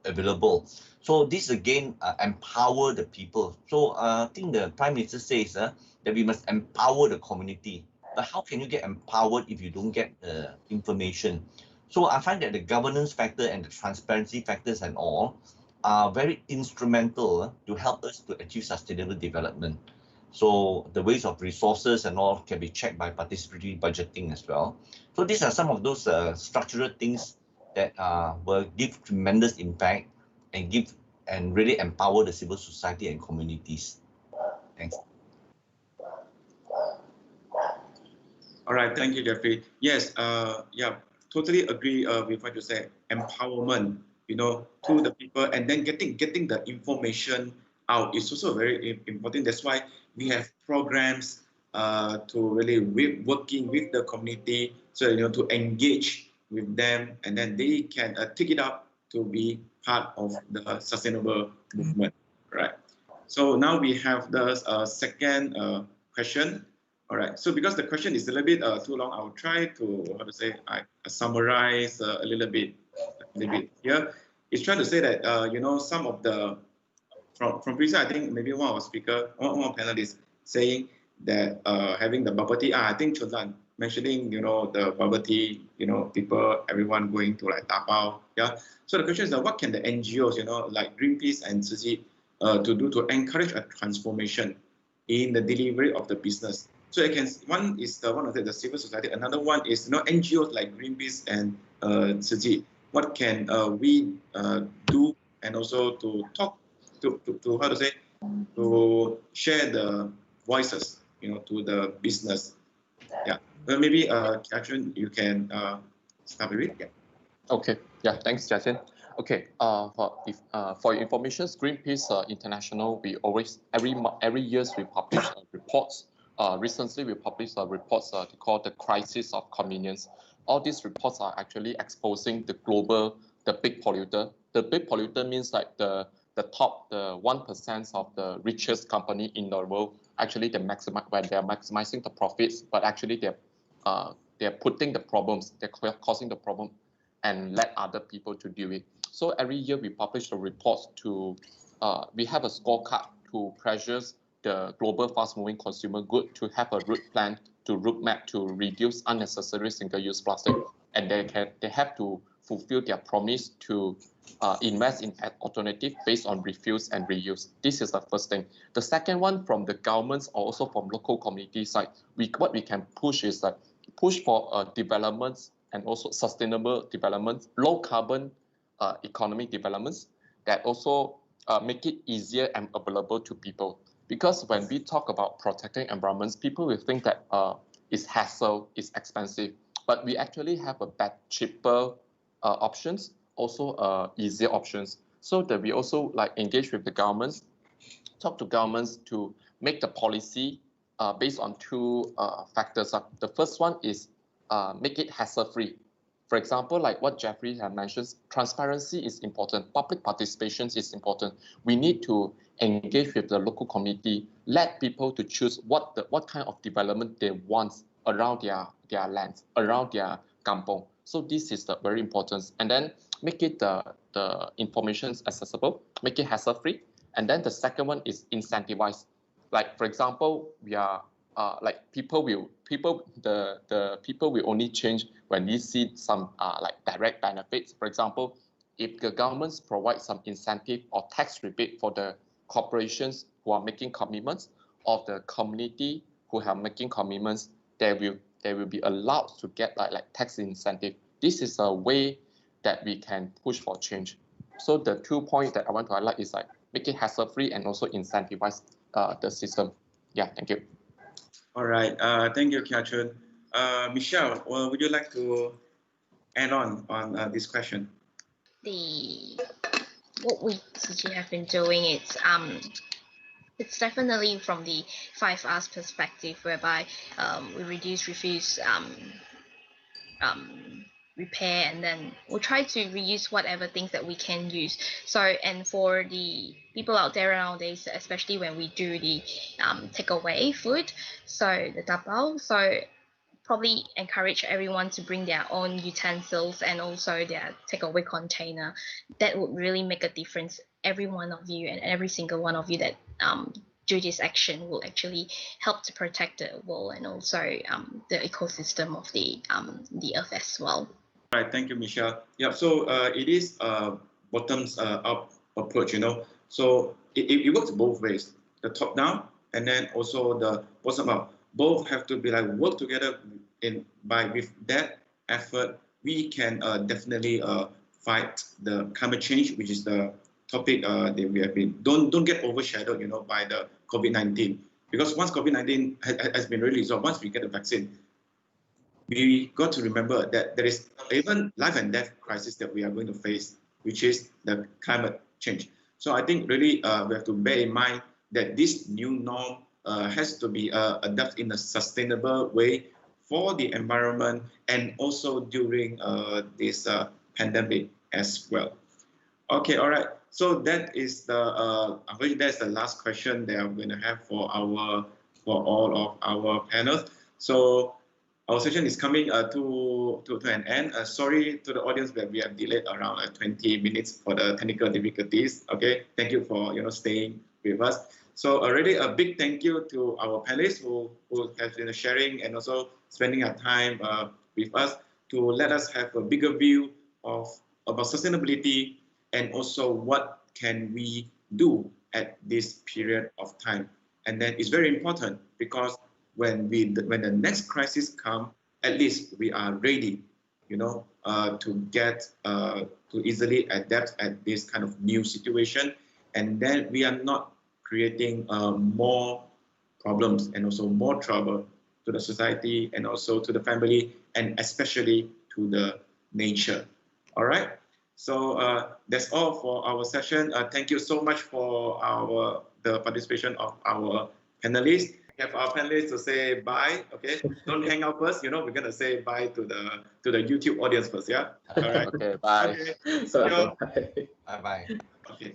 available. So this again empower the people. So I think the Prime Minister says that we must empower the community. But how can you get empowered if you don't get the information? So I find that the governance factor and the transparency factors and all are very instrumental to help us to achieve sustainable development. So the ways of resources and all can be checked by participatory budgeting as well. So these are some of those structural things that will give tremendous impact and really empower the civil society and communities. Thanks. All right, thank you, Jeffrey. Yes, yeah, totally agree with what you said. Empowerment, to the people, and then getting the information out is also very important. That's why we have programs to really working with the community, so to engage with them, and then they can take it up to be part of the sustainable movement, right? So now we have the second question. All right, so because the question is a little bit too long, I'll try to summarize a little bit here. It's trying to say that some of the from previous, I think maybe one of our speaker, one panelists saying that having the bubble tea. I think Chunlan mentioning the bubble tea, people, everyone going to like tapao. Yeah. So the question is that what can the NGOs, like Greenpeace and Tzu Chi, to do to encourage a transformation in the delivery of the business? So one is one of the civil society. Another one is NGOs like Greenpeace and Tzu Chi. What can we do, and also to talk to share the voices to the business. Yeah. Well, maybe Kachun, you can start with it. Yeah. Okay. Yeah. Thanks, Jiaqian. Okay. For your information, Greenpeace International, we always every year we publish reports. Recently, we published reports called the Crisis of Convenience. All these reports are actually exposing the big polluter. The big polluter means like the 1% of the richest company in the world. Actually, they're maximizing the profits, but actually they're putting the problems, they're causing the problem, and let other people to deal with. So every year we publish the reports we have a scorecard to pressure the global fast-moving consumer good to have a roadmap to reduce unnecessary single-use plastic, and they have to fulfill their promise to invest in an alternative based on refuse and reuse. This is the first thing. The second one, from the governments or also from local community side, what we can push is that push for developments and also sustainable developments, low carbon economic developments that also make it easier and available to people. Because when we talk about protecting environments, people will think that it's hassle, it's expensive, but we actually have a cheaper options, also easier options. So that we also like engage with the governments, talk to governments to make the policy based on two factors. The first one is make it hassle-free. For example, like what Jeffrey had mentioned, transparency is important. Public participation is important. We need to engage with the local community, let people to choose what kind of development they want around their lands, around their kampong. So this is very important. And then make it the information accessible, make it hassle-free. And then the second one is incentivize. Like for example, we are like the people will only change when we see some like direct benefits. For example, if the governments provide some incentive or tax rebate for the corporations who are making commitments, of the community who are making commitments, they will be allowed to get like tax incentive. This is a way that we can push for change. So the 2 points that I want to highlight is like make it hassle-free and also incentivize the system. Yeah, thank you. All right, thank you, Kiachun. Michelle, would you like to add on this question? What we have been doing is it's definitely from the 5Rs perspective, whereby we reduce, refuse, repair, and then we'll try to reuse whatever things that we can use. So, and for the people out there nowadays, especially when we do the takeaway food, so the tapao, so probably encourage everyone to bring their own utensils and also their takeaway container. That would really make a difference. Every one of you and every single one of you that do this action will actually help to protect the world and also the ecosystem of the earth as well. All right, thank you, Michelle. Yeah, so it is a bottoms up approach, you know. So it works both ways, the top down and then also the bottom up. Both have to be like work together with that effort. We can definitely fight the climate change, which is the topic that we have been. Don't get overshadowed, you know, by the COVID-19, because once COVID-19 has been released, or once we get the vaccine, we got to remember that there is even life and death crisis that we are going to face, which is the climate change. So I think really we have to bear in mind that this new norm has to be adapted in a sustainable way for the environment and also during this pandemic as well. Okay, all right. So that is that's the last question that I'm going to have for all of our panels. So our session is coming to an end. Sorry to the audience that we have delayed around 20 minutes for the technical difficulties. Okay, thank you for staying with us. So already a big thank you to our panelists who have been sharing and also spending our time with us to let us have a bigger view about sustainability and also what can we do at this period of time. And then it's very important because when the next crisis comes, at least we are ready, you know, to easily adapt at this kind of new situation, and then we are not creating more problems and also more trouble to the society and also to the family and especially to the nature. All right. So that's all for our session. Thank you so much for the participation of our panelists. We have our panelists to say bye. Okay, don't hang out first. You know, we're gonna say bye to the YouTube audience first. Yeah. All right. Okay. Bye. Okay. So, Bye bye. Okay.